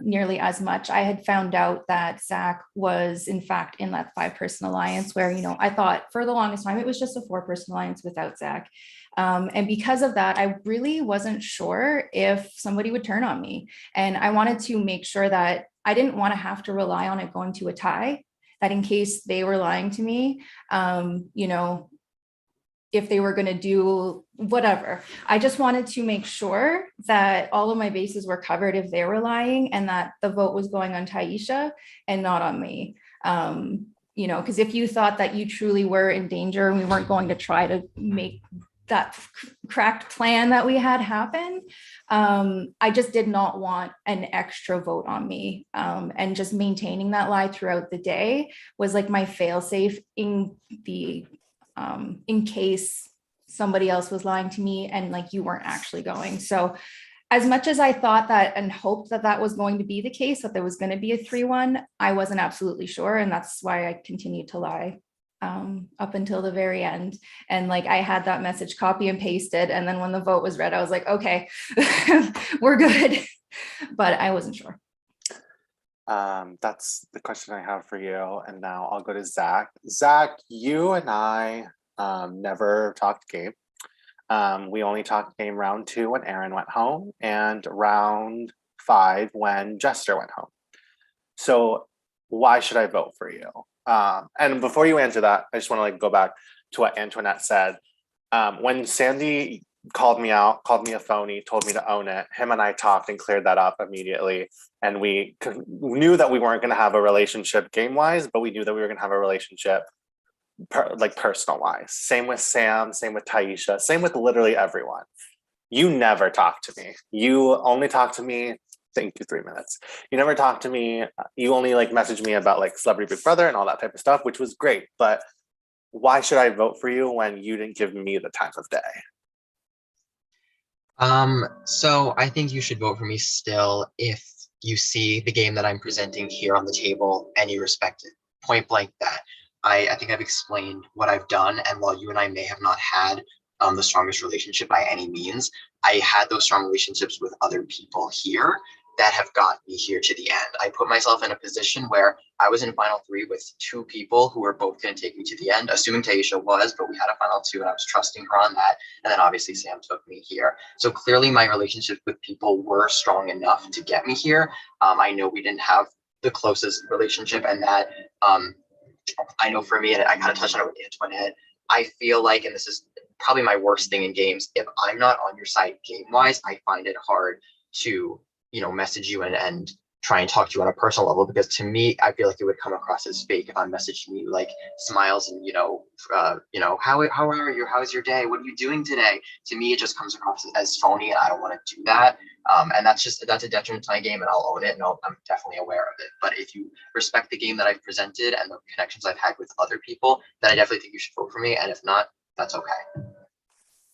nearly as much. I had found out that Zach was in fact in that 5-person alliance where, you know, I thought for the longest time it was just a 4-person alliance without Zach. And because of that, I really wasn't sure if somebody would turn on me. And I wanted to make sure that I didn't want to have to rely on it going to a tie, that in case they were lying to me, you know, if they were going to do whatever, I just wanted to make sure that all of my bases were covered if they were lying, and that the vote was going on Taisha and not on me. You know, because if you thought that you truly were in danger and we weren't going to try to make that cracked plan that we had happen, I just did not want an extra vote on me. And just maintaining that lie throughout the day was like my fail safe in case somebody else was lying to me and like you weren't actually going. So as much as I thought that and hoped that that was going to be the case, that there was going to be a 3-1, I wasn't absolutely sure. And that's why I continued to lie up until the very end. And like I had that message copy and pasted. And then when the vote was read, I was like, okay, we're good. But I wasn't sure. That's the question I have for you. And now I'll go to Zach. Zach, you and I never talked game. We only talked game round 2 when Aaron went home, and round 5 when Jester went home. So why should I vote for you? And before you answer that, I just want to like go back to what Antoinette said. When Sandy called me out, called me a phony, told me to own it, him and I talked and cleared that up immediately. And we knew that we weren't going to have a relationship game-wise, but we knew that we were going to have a relationship like personal-wise. Same with Sam, same with Taisha, same with literally everyone. You never talk to me. You only talk to me, thank you, 3 minutes. You never talk to me. You only like message me about like Celebrity Big Brother and all that type of stuff, which was great. But why should I vote for you when you didn't give me the time of day? So I think you should vote for me still if you see the game that I'm presenting here on the table and you respect it. Point blank that. I think I've explained what I've done, and while you and I may have not had the strongest relationship by any means, I had those strong relationships with other people here that have gotten me here to the end. I put myself in a position where I was in final 3 with 2 people who were both going to take me to the end, assuming Taisha was, but we had a final 2 and I was trusting her on that. And then obviously Sam took me here. So clearly my relationships with people were strong enough to get me here. I know we didn't have the closest relationship, and that I know for me, and I kind of touched on it with Antoinette, I feel like, and this is probably my worst thing in games, if I'm not on your side game-wise, I find it hard to, you know, message you and try and talk to you on a personal level, because to me, I feel like it would come across as fake if I'm messaging you like smiles and, how are you? How's your day? What are you doing today? To me, it just comes across as phony, and I don't want to do that. And that's a detriment to my game, and I'll own it, and I'm definitely aware of it. But if you respect the game that I've presented and the connections I've had with other people, then I definitely think you should vote for me. And if not, that's okay.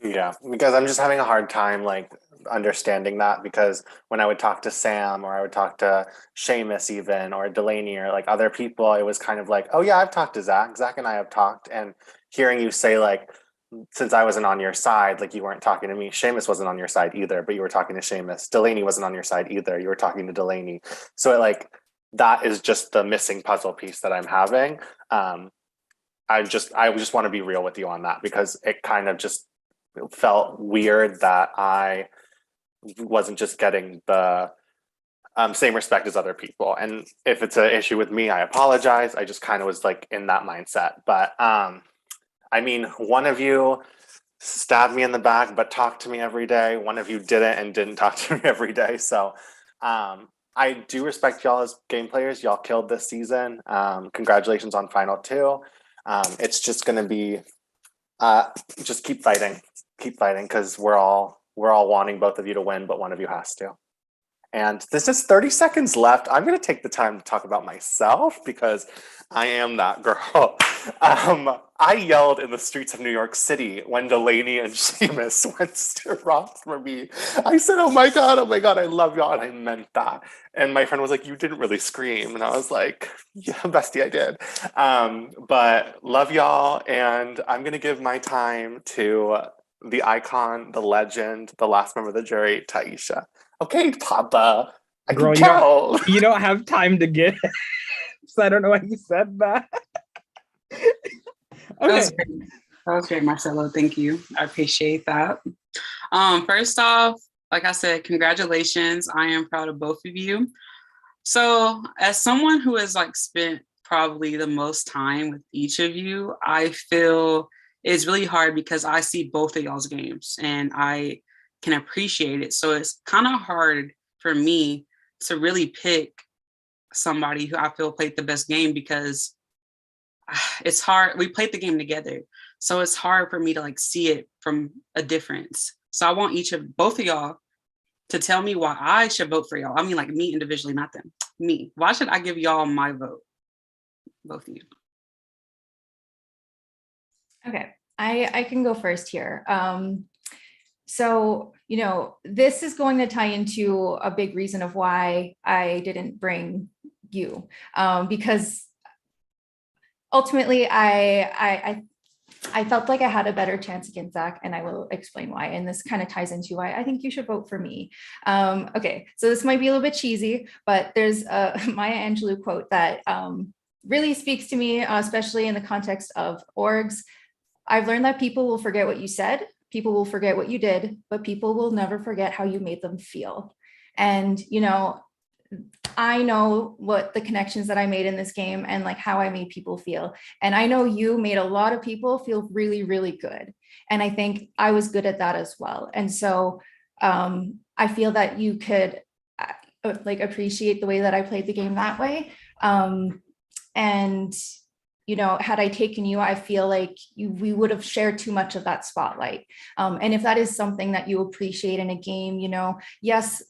Yeah, because I'm just having a hard time like understanding that, because when I would talk to Sam or I would talk to Seamus even, or Delaney, or like other people, it was kind of like, oh yeah, I've talked to Zach. Zach and I have talked. And hearing you say like, since I wasn't on your side, like you weren't talking to me. Seamus wasn't on your side either, but you were talking to Seamus. Delaney wasn't on your side either. You were talking to Delaney. So that is just the missing puzzle piece that I'm having. I just want to be real with you on that, because it kind of just felt weird that I wasn't just getting the same respect as other people. And if it's an issue with me, I apologize. I just kind of was like in that mindset. But I mean, one of you stabbed me in the back, but talked to me every day. One of you didn't and didn't talk to me every day. So I do respect y'all as game players. Y'all killed this season. Congratulations on final 2. It's just going to be, just keep fighting, because we're all wanting both of you to win, but one of you has to. And this is 30 seconds left. I'm going to take the time to talk about myself, because I am that girl. I yelled in the streets of New York City when Delaney and Seamus went to Ross for me. I said, oh my God, I love y'all. And I meant that. And my friend was like, you didn't really scream. And I was like, yeah, bestie, I did. But love y'all. And I'm going to give my time to the icon, the legend, the last member of the jury, Taisha. Okay, Papa. I Girl, can go. you don't have time to get. So I don't know why you said that. Okay. That was great, Marcelo. Thank you. I appreciate that. First off, like I said, congratulations. I am proud of both of you. So as someone who has like spent probably the most time with each of you, I feel it's really hard because I see both of y'all's games and I can appreciate it. So it's kind of hard for me to really pick somebody who I feel played the best game because it's hard. We played the game together. So it's hard for me to like see it from a difference. So I want both of y'all to tell me why I should vote for y'all. I mean like me individually, not them, me. Why should I give y'all my vote? Both of you. Okay, I can go first here. So, this is going to tie into a big reason of why I didn't bring you, because ultimately I felt like I had a better chance against Zach, and I will explain why. And this kind of ties into why I think you should vote for me. Okay, so this might be a little bit cheesy, but there's a Maya Angelou quote that really speaks to me, especially in the context of orgs. I've learned that people will forget what you said, people will forget what you did, but people will never forget how you made them feel. And, I know what the connections that I made in this game and like how I made people feel. And I know you made a lot of people feel really, really good. And I think I was good at that as well. And so I feel that you could like appreciate the way that I played the game that way. And had I taken you, I feel like we would have shared too much of that spotlight. And if that is something that you appreciate in a game, yes,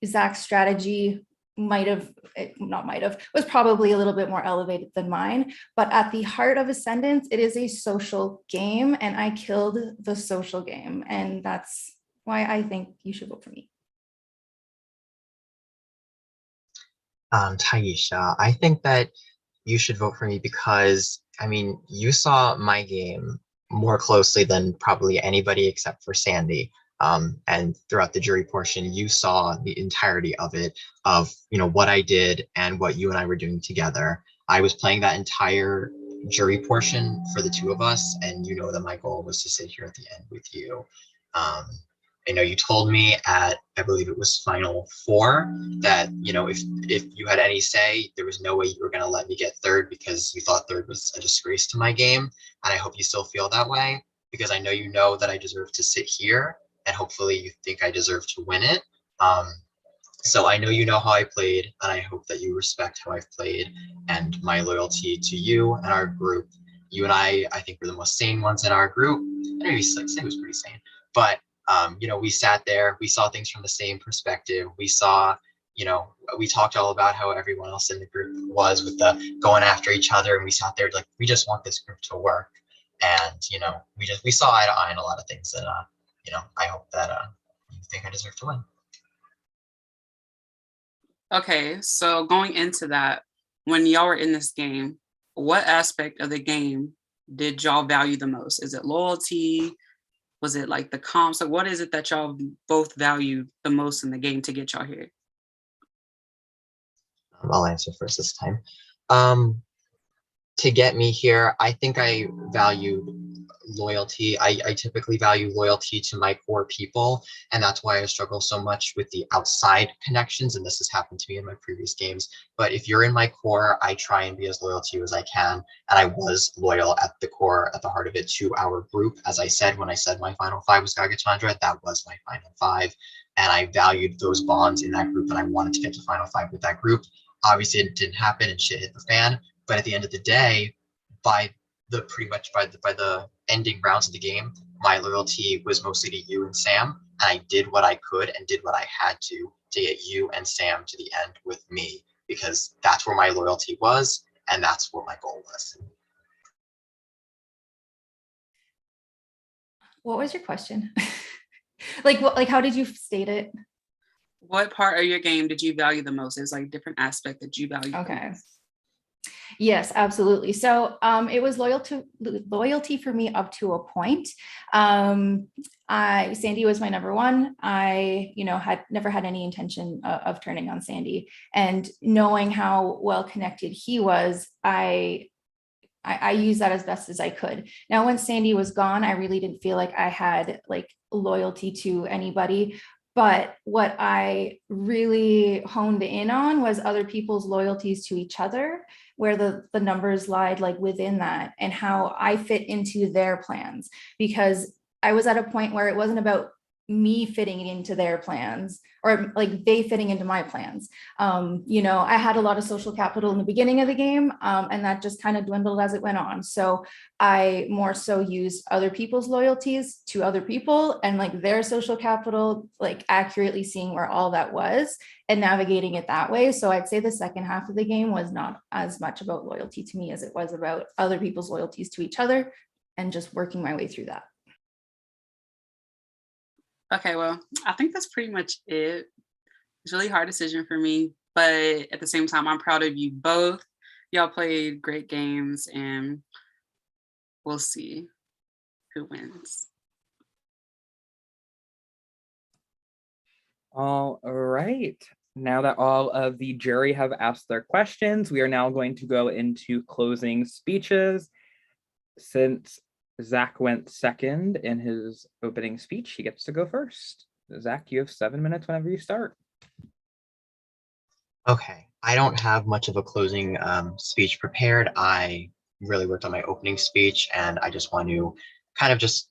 Zach's strategy was probably a little bit more elevated than mine, but at the heart of Ascendance, it is a social game, and I killed the social game. And that's why I think you should vote for me. Taisha, I think that you should vote for me because, you saw my game more closely than probably anybody except for Sandy. And throughout the jury portion, you saw the entirety of it, of what I did and what you and I were doing together. I was playing that entire jury portion for the two of us, and that my goal was to sit here at the end with you. I know you told me at, I believe it was Final Four, that if you had any say, there was no way you were going to let me get third because you thought third was a disgrace to my game. And I hope you still feel that way, because I know that I deserve to sit here, and hopefully you think I deserve to win it. So I know you know how I played, and I hope that you respect how I've played and my loyalty to you and our group. You and I think we're the most sane ones in our group. Maybe Sam was pretty sane, but we sat there, we saw things from the same perspective. We saw, we talked all about how everyone else in the group was with the going after each other, and we sat there like, we just want this group to work. And we saw eye to eye in a lot of things, and I hope that you think I deserve to win. Okay, so going into that, when y'all were in this game, what aspect of the game did y'all value the most? Is it loyalty? Was it like the comps? Like, what is it that y'all both value the most in the game to get y'all here? I'll answer first this time. To get me here, I think I value loyalty. I typically value loyalty to my core people, and that's why I struggle so much with the outside connections, and this has happened to me in my previous games. But if you're in my core, I try and be as loyal to you as I can, and I was loyal at the core, at the heart of it, to our group. As I said, when I said my final five was Gaga Chandra, that was my final five, and I valued those bonds in that group, and I wanted to get to final five with that group. Obviously, it didn't happen, and shit hit the fan. But at the end of the day, by the ending rounds of the game, my loyalty was mostly to you and Sam. And I did what I could and did what I had to get you and Sam to the end with me, because that's where my loyalty was, and that's what my goal was. What was your question? Like how did you state it? What part of your game did you value the most? There's like different aspect that you value. Okay. Yes, absolutely. So it was loyalty for me up to a point. Sandy was my number one. I, had never had any intention of turning on Sandy, and knowing how well connected he was, I used that as best as I could. Now, when Sandy was gone, I really didn't feel like I had like loyalty to anybody. But what I really honed in on was other people's loyalties to each other, where the numbers lied like within that, and how I fit into their plans. Because I was at a point where it wasn't about me fitting into their plans or like they fitting into my plans. I had a lot of social capital in the beginning of the game, and that just kind of dwindled as it went on. So I more so used other people's loyalties to other people and like their social capital, like accurately seeing where all that was and navigating it that way. So I'd say the second half of the game was not as much about loyalty to me as it was about other people's loyalties to each other and just working my way through that. Okay, well, I think that's pretty much it. It's a really hard decision for me, but at the same time, I'm proud of you both. Y'all played great games, and we'll see who wins. All right. Now that all of the jury have asked their questions, we are now going to go into closing speeches. Since Zach went second in his opening speech, he gets to go first. Zach, you have 7 minutes whenever you start. Okay, I don't have much of a closing speech prepared. I really worked on my opening speech, and I just want to kind of just,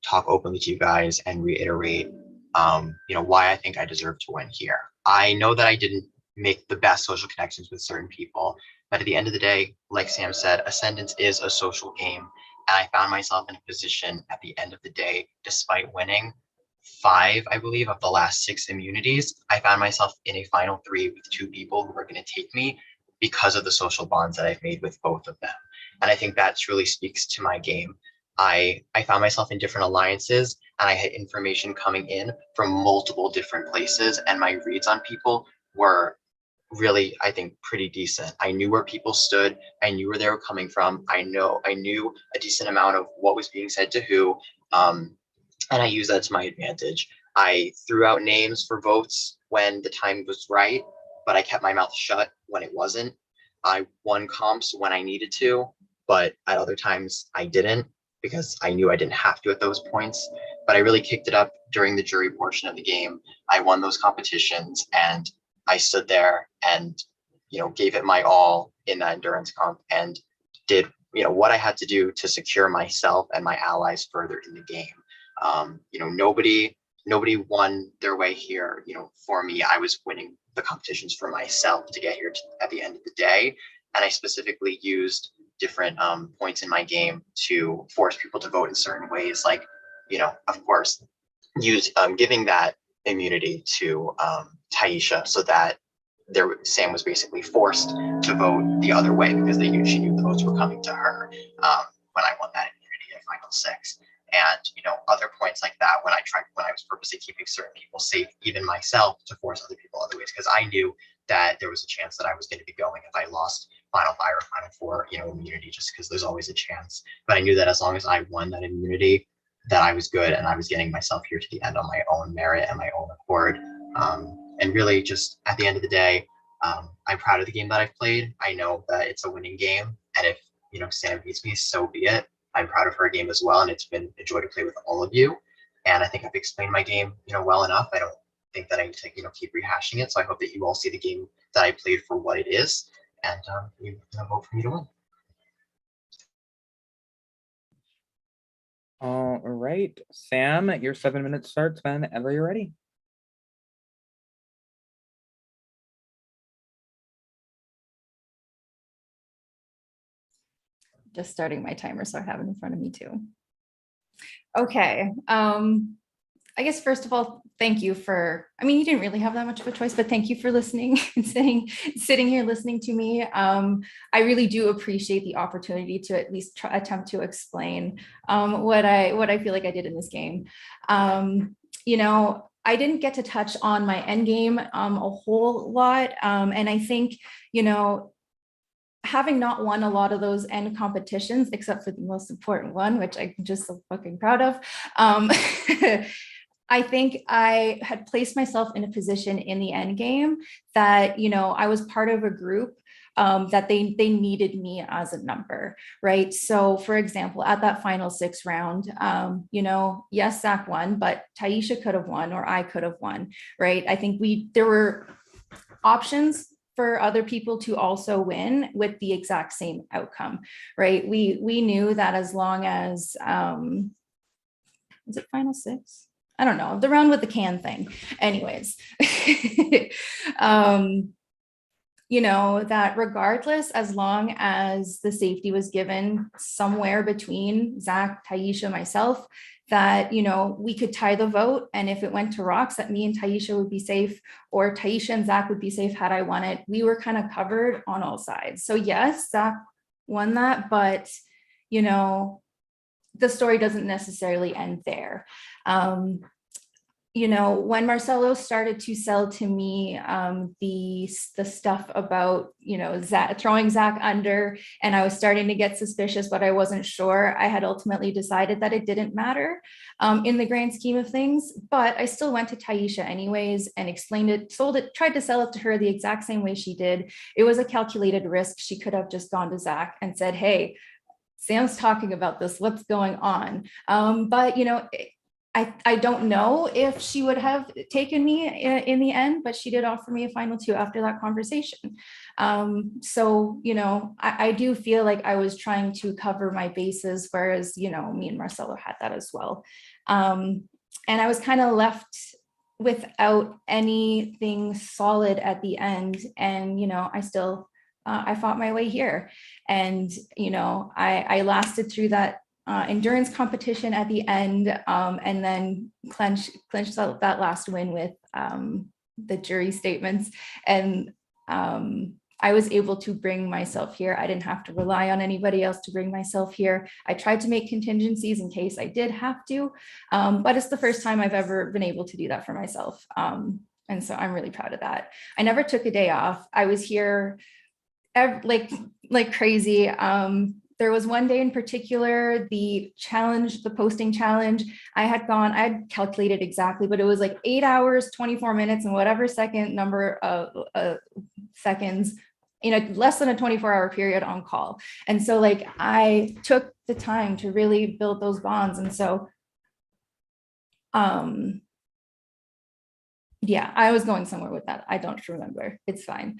talk openly to you guys and reiterate, why I think I deserve to win here. I know that I didn't make the best social connections with certain people, but at the end of the day, like Sam said, Ascendance is a social game. And I found myself in a position at the end of the day, despite winning 5, I believe, of the last 6 immunities, I found myself in a final 3 with 2 people who were going to take me because of the social bonds that I've made with both of them. And I think that truly speaks to my game. I found myself in different alliances, and I had information coming in from multiple different places, and my reads on people were really, I think, pretty decent. I knew where people stood. I knew where they were coming from. I knew a decent amount of what was being said to who, and I used that to my advantage. I threw out names for votes when the time was right, but I kept my mouth shut when it wasn't. I won comps when I needed to, but at other times I didn't, because I knew I didn't have to at those points. But I really kicked it up during the jury portion of the game. I won those competitions, and I stood there and, gave it my all in that endurance comp and did, what I had to do to secure myself and my allies further in the game. Nobody won their way here, for me. I was winning the competitions for myself to get here at the end of the day. And I specifically used different points in my game to force people to vote in certain ways, like, of course, giving that immunity to Taisha, so that Sam was basically forced to vote the other way because she knew the votes were coming to her when I won that immunity at final 6. And other points like that when I was purposely keeping certain people safe, even myself, to force other people other ways, because I knew that there was a chance that I was going to be going if I lost final 5 or final 4, immunity, just because there's always a chance. But I knew that as long as I won that immunity, that I was good, and I was getting myself here to the end on my own merit and my own accord. And really, just at the end of the day, I'm proud of the game that I've played. I know that it's a winning game, and if Sam beats me, so be it. I'm proud of her game as well, and it's been a joy to play with all of you. And I think I've explained my game, well enough. I don't think that I need to, keep rehashing it. So I hope that you all see the game that I played for what it is, and you vote for me to win. All right, Sam, your 7 minutes starts whenever you're ready. Just starting my timer, so I have it in front of me too. Okay. I guess first of all, thank you for, I mean, you didn't really have that much of a choice, but thank you for listening and sitting here listening to me. I really do appreciate the opportunity to at least attempt to explain what I feel like I did in this game. You know, I didn't get to touch on my end game a whole lot. And I think, you know, having not won a lot of those end competitions, except for the most important one, which I'm just so fucking proud of, I think I had placed myself in a position in the end game that, you know, I was part of a group that they needed me as a number, right? So for example, at that final 6 round, you know, yes, Zach won, but Taisha could have won, or I could have won, right? I think there were options for other people to also win with the exact same outcome, right? We knew that as long as, was it final 6? I don't know, the round with the can thing. Anyways, you know, that regardless, as long as the safety was given somewhere between Zach, Taisha, myself, that, you know, we could tie the vote. And if it went to rocks, that me and Taisha would be safe, or Taisha and Zach would be safe had I won it. We were kind of covered on all sides. So yes, Zach won that, but, you know, the story doesn't necessarily end there. You know, when Marcelo started to sell to me the stuff about, you know, throwing Zach under, and I was starting to get suspicious, but I wasn't sure, I had ultimately decided that it didn't matter in the grand scheme of things. But I still went to Taisha anyways and explained it, sold it, tried to sell it to her the exact same way she did. It was a calculated risk. She could have just gone to Zach and said, hey, Sam's talking about this, what's going on? But, you know, I don't know if she would have taken me in the end, but she did offer me a final 2 after that conversation. So, you know, I do feel like I was trying to cover my bases, whereas, you know, me and Marcelo had that as well. And I was kind of left without anything solid at the end. And, you know, I still, I fought my way here. And, you know, I lasted through that endurance competition at the end, and then clenched that last win with the jury statements. And I was able to bring myself here. I didn't have to rely on anybody else to bring myself here. I tried to make contingencies in case I did have to, but it's the first time I've ever been able to do that for myself. And so I'm really proud of that. I never took a day off. I was here like crazy. There was one day in particular, the posting challenge, I had calculated exactly, but it was like 8 hours, 24 minutes, and whatever second number of seconds in a less than a 24-hour period on call. And so like, I took the time to really build those bonds. And so, yeah, I was going somewhere with that. I don't remember. It's fine.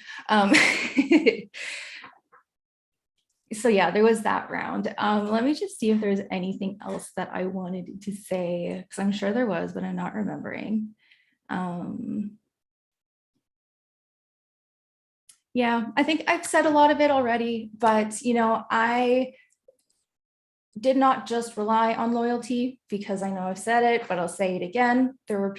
So yeah, there was that round. Let me just see if there's anything else that I wanted to say, because I'm sure there was, but I'm not remembering. Yeah, I think I've said a lot of it already, but you know, I did not just rely on loyalty, because I know I've said it, but I'll say it again. There were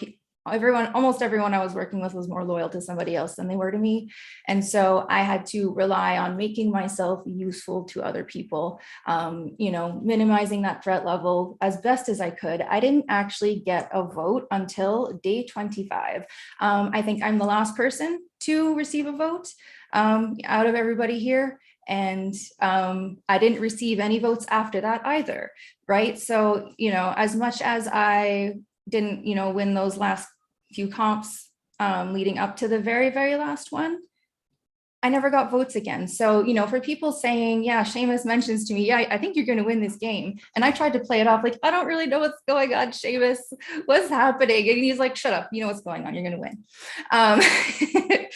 almost everyone I was working with was more loyal to somebody else than they were to me. And so I had to rely on making myself useful to other people, you know, minimizing that threat level as best as I could. I didn't actually get a vote until day 25. I think I'm the last person to receive a vote out of everybody here. And I didn't receive any votes after that either, right? So, you know, as much as I didn't, you know, win those last few comps leading up to the very, very last one, I never got votes again. So, you know, for people saying, yeah, Seamus mentions to me, yeah, I think you're going to win this game. And I tried to play it off like, I don't really know what's going on, Seamus, what's happening? And he's like, shut up, you know what's going on, you're going to win.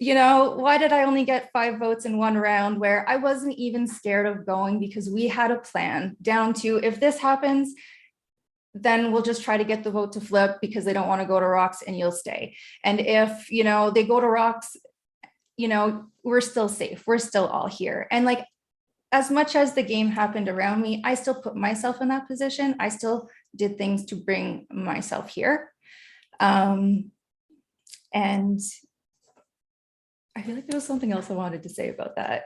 You know, why did I only get 5 votes in one round where I wasn't even scared of going, because we had a plan down to, if this happens, then we'll just try to get the vote to flip because they don't want to go to rocks and you'll stay. And if, you know, they go to rocks, you know, we're still safe. We're still all here. And like, as much as the game happened around me, I still put myself in that position. I still did things to bring myself here. And I feel like there was something else I wanted to say about that.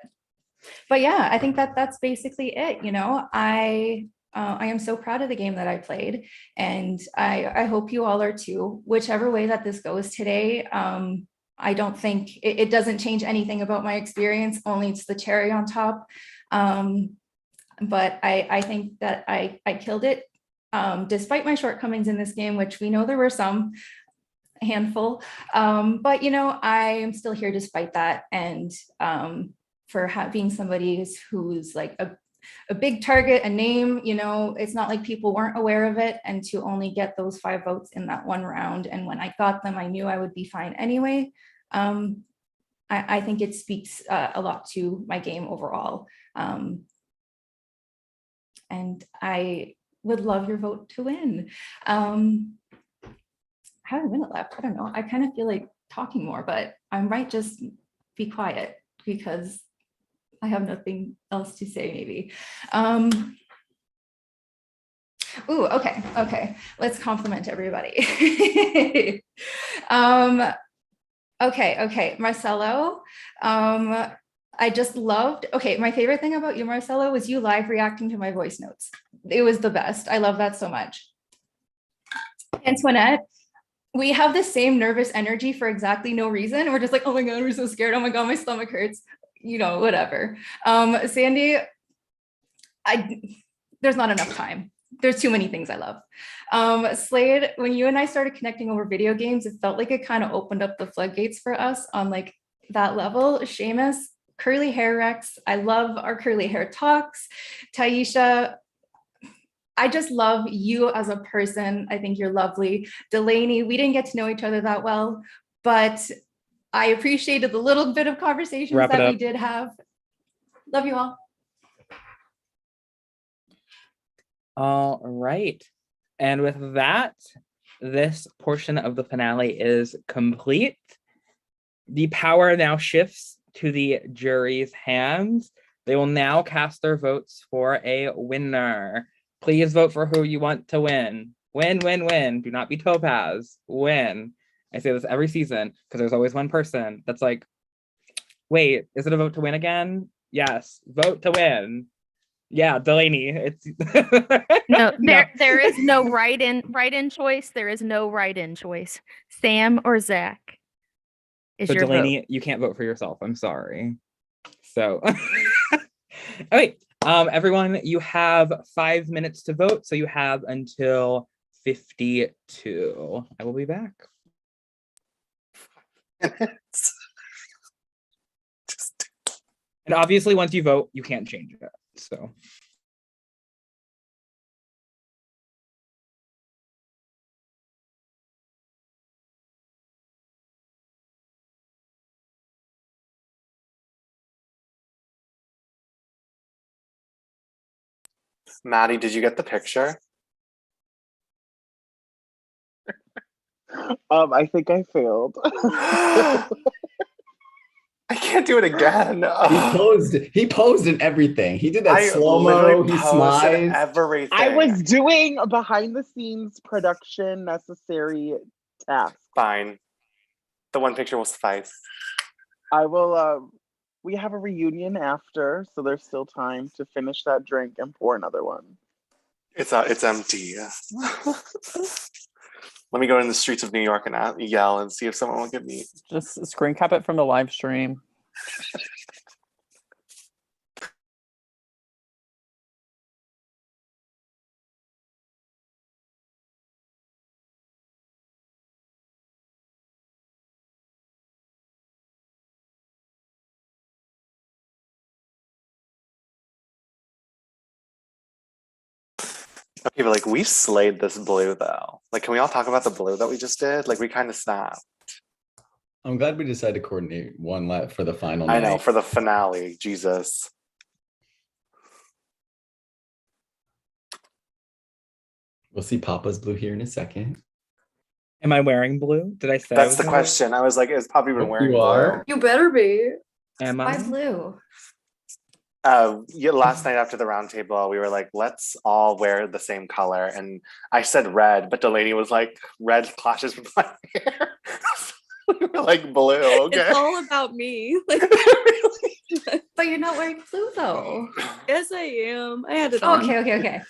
But yeah, I think that that's basically it. You know, I am so proud of the game that I played, and I hope you all are too. Whichever way that this goes today, I don't think it doesn't change anything about my experience. Only it's the cherry on top. But I think that I killed it, despite my shortcomings in this game, which we know there were some. Handful, but you know, I am still here despite that, and for being somebody who's like a big target, a name, you know, it's not like people weren't aware of it, and to only get those 5 votes in that one round, and when I got them I knew I would be fine anyway. I think it speaks a lot to my game overall, and I would love your vote to win. I have a minute left. I don't know. I kind of feel like talking more, but I might just be quiet because I have nothing else to say maybe. Ooh, okay. Let's compliment everybody. Okay. Marcelo, I just loved, my favorite thing about you, Marcelo, was you live reacting to my voice notes. It was the best. I love that so much. Antoinette, we have the same nervous energy for exactly no reason. We're just like, oh my God, we're so scared. Oh my God, my stomach hurts. You know, whatever. Sandy, there's not enough time. There's too many things I love. Slade, when you and I started connecting over video games, it felt like it kind of opened up the floodgates for us on like that level. Seamus, curly hair Rex, I love our curly hair talks. Taisha, I just love you as a person. I think you're lovely. Delaney, we didn't get to know each other that well, but I appreciated the little bit of conversations that we did have. Love you all. All right. And with that, this portion of the finale is complete. The power now shifts to the jury's hands. They will now cast their votes for a winner. Please vote for who you want to win. Win. Do not be Topaz. Win. I say this every season because there's always one person that's like, wait, is it a vote to win again? Yes, vote to win. Yeah, Delaney. It's No, there is no right-in choice. There is no right-in choice. Sam or Zach is so your Delaney, vote. you can't vote for yourself. I'm sorry. So, all right. Everyone, you have 5 minutes to vote, so you have until 52. I will be back. And obviously, once you vote, you can't change it. So. Maddie, did you get the picture? I think I failed. I can't do it again. He posed in everything. He did that slow-mo, he smiled. Everything. I was doing behind the scenes production necessary tasks. Fine. The one picture will suffice. I will we have a reunion after, so there's still time to finish that drink and pour another one. It's empty. Let me go in the streets of New York and yell and see if someone will give me. Just screen cap it from the live stream. Okay, but like we slayed this blue though. Like, can we all talk about the blue that we just did? Like, we kind of snapped. I'm glad we decided to coordinate one lap for the final I night. know, for the finale. Jesus. We'll see Papa's blue here in a second. Am I wearing blue? Did I say that's the question? I was like, is Poppy been wearing you are? blue? You better be. Am I? Why blue? last night after the round table, we were like, let's all wear the same color. And I said red, but Delaney was like, red clashes with my hair. We were like, blue, okay. It's all about me. But you're not wearing blue though. Yes, I am. I had it on. Okay.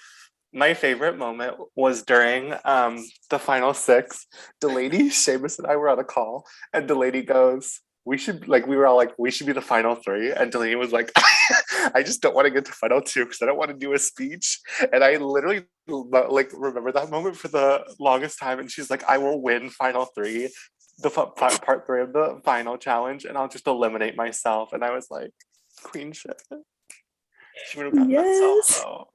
My favorite moment was during the final six. Delaney, Seamus, and I were on a call, and Delaney goes, we were all like, we should be the final three. And Delaney was like, I just don't want to get to final two because I don't want to do a speech. And I literally like remember that moment for the longest time. And she's like, I will win final three, the part three of the final challenge, and I'll just eliminate myself. And I was like, queen shit. She would have gotten that solo.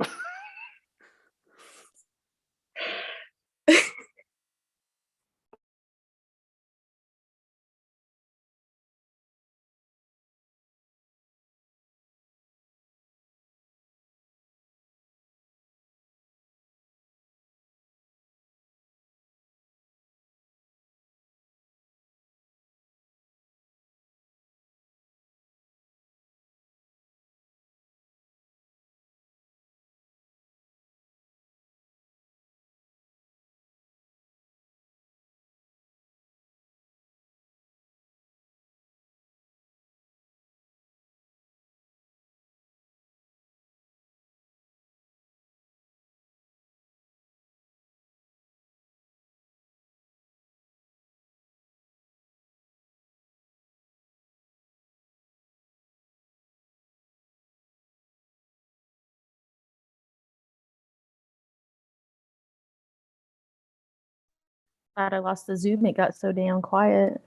Glad I lost the Zoom. It got so damn quiet.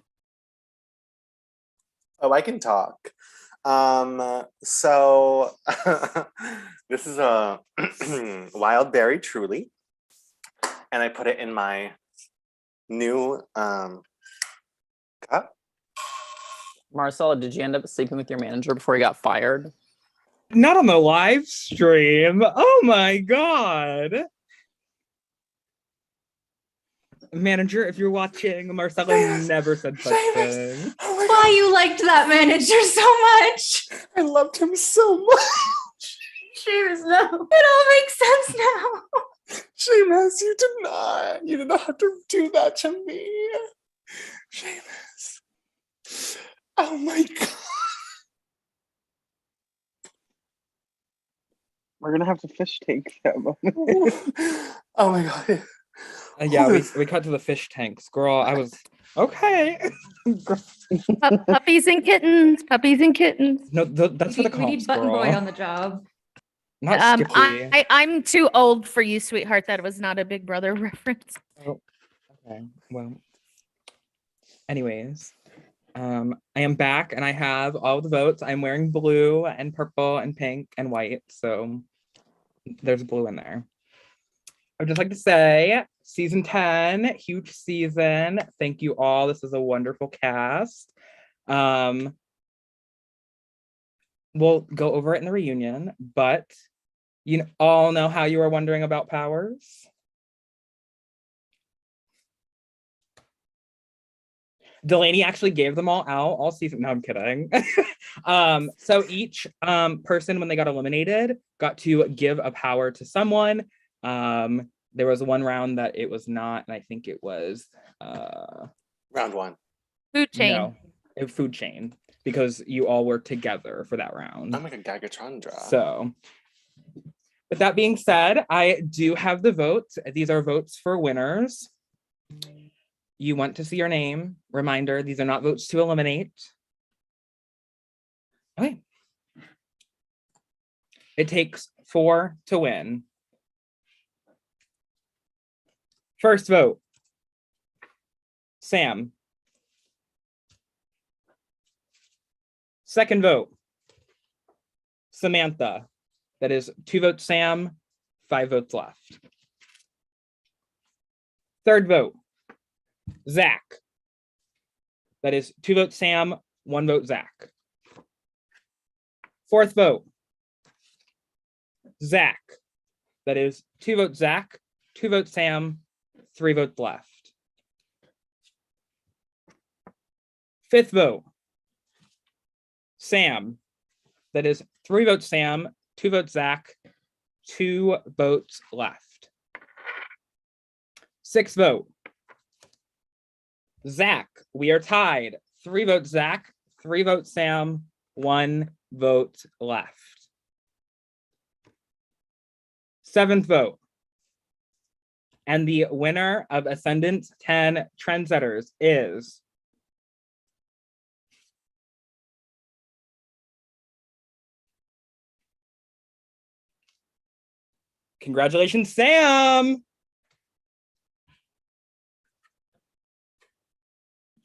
Oh, I can talk. So this is a wild berry truly, and I put it in my new cup. Marcella, did you end up sleeping with your manager before he got fired? Not on the live stream. Oh my God. Manager, if you're watching, Marcella never said such thing. Why you liked that manager so much? I loved him so much. Cheers, no. It all makes sense now. Seamus, you did not. You did not have to do that to me. Seamus. Oh my God. We're gonna have to fish tank that moment. Oh my God. Yeah, we cut to the fish tanks. Girl, I was okay. Puppies and kittens. Puppies and kittens. No, that's for the We need comps, Button girl. Boy on the job. Not Skippy. I'm too old for you, sweetheart. That was not a Big Brother reference. Oh, okay. Well, anyways, I am back and I have all the votes. I'm wearing blue and purple and pink and white, so there's blue in there. I would just like to say, season 10, huge season. Thank you all. This is a wonderful cast. We'll go over it in the reunion, but you all know how you were wondering about powers. Delaney actually gave them all out all season. No, I'm kidding. So each person, when they got eliminated, got to give a power to someone. There was one round that it was not, and I think it was round one. Food chain. No, food chain, because you all were together for that round. I'm like a Gagatron. So, with that being said, I do have the votes. These are votes for winners. You want to see your name. Reminder, these are not votes to eliminate. Okay. It takes 4 to win. First vote, Sam. Second vote, Samantha. That is 2 votes Sam, 5 votes left. Third vote, Zach. That is 2 votes Sam, 1 vote Zach. Fourth vote, Zach. That is 2 votes Zach, 2 votes Sam, 3 votes left. Fifth vote, Sam. That is 3 votes Sam, 2 votes Zach, 2 votes left. 6th vote. Zach, we are tied. 3 votes Zach, 3 votes Sam, 1 vote left. 7th vote. And the winner of Ascendance 10 Trendsetters is congratulations, Sam.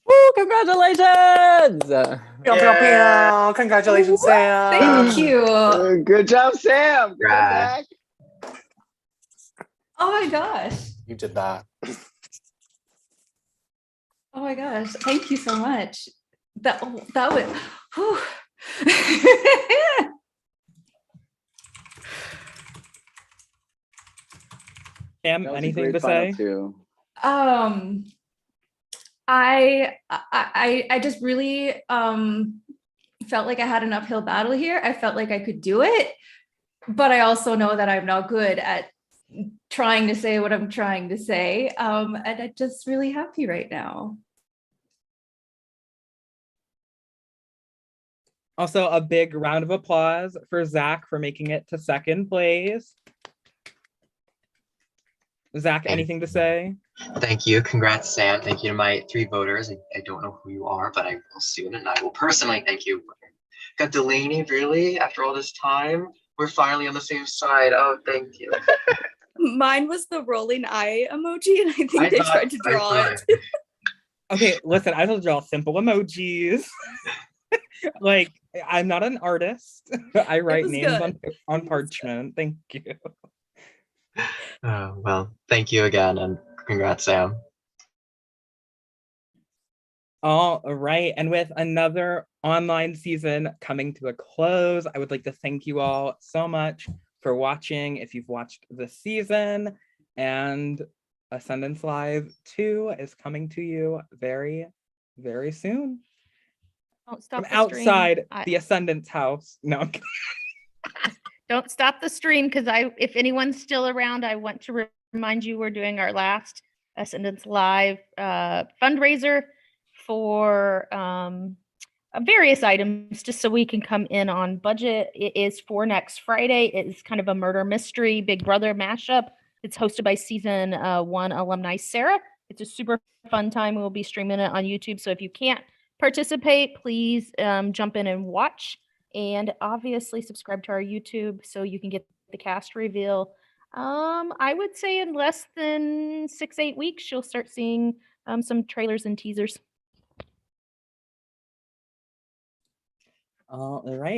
Woo, congratulations! Yeah. Congratulations, Sam. Thank you. Good job, Sam. Good job, Congrats. Zach. Oh my gosh. You did that. Oh my gosh. Thank you so much. That was whew. Sam, That was a anything great to final say? too. I just really felt like I had an uphill battle here. I felt like I could do it, but I also know that I'm not good at trying to say what I'm trying to say. And I'm just really happy right now. Also, a big round of applause for Zach for making it to 2nd place. Zach, anything to say? Thank you. Congrats, Sam. Thank you to my 3 voters. I don't know who you are, but I will soon, and I will personally thank you. Got Delaney, really? After all this time? We're finally on the same side. Oh, thank you. Mine was the rolling eye emoji, and I think they tried to draw it. Okay, listen, I will draw simple emojis. Like, I'm not an artist. I write was names good. on parchment. Thank you. Well, thank you again, and congrats, Sam. All right, and with another online season coming to a close, I would like to thank you all so much for watching. If you've watched the season, and Ascendance Live 2 is coming to you very, very soon. Don't stop From the outside stream. the Ascendance house. No, I'm kidding. Don't stop the stream because if anyone's still around, I want to remind you we're doing our last Ascendance Live fundraiser for various items just so we can come in on budget. It is for next Friday. It is kind of a murder mystery Big Brother mashup. It's hosted by season 1 alumni Sarah. It's a super fun time. We'll be streaming it on YouTube. So if you can't participate, please jump in and watch. And obviously subscribe to our YouTube so you can get the cast reveal. I would say in less than 6-8 weeks, you'll start seeing some trailers and teasers. All right.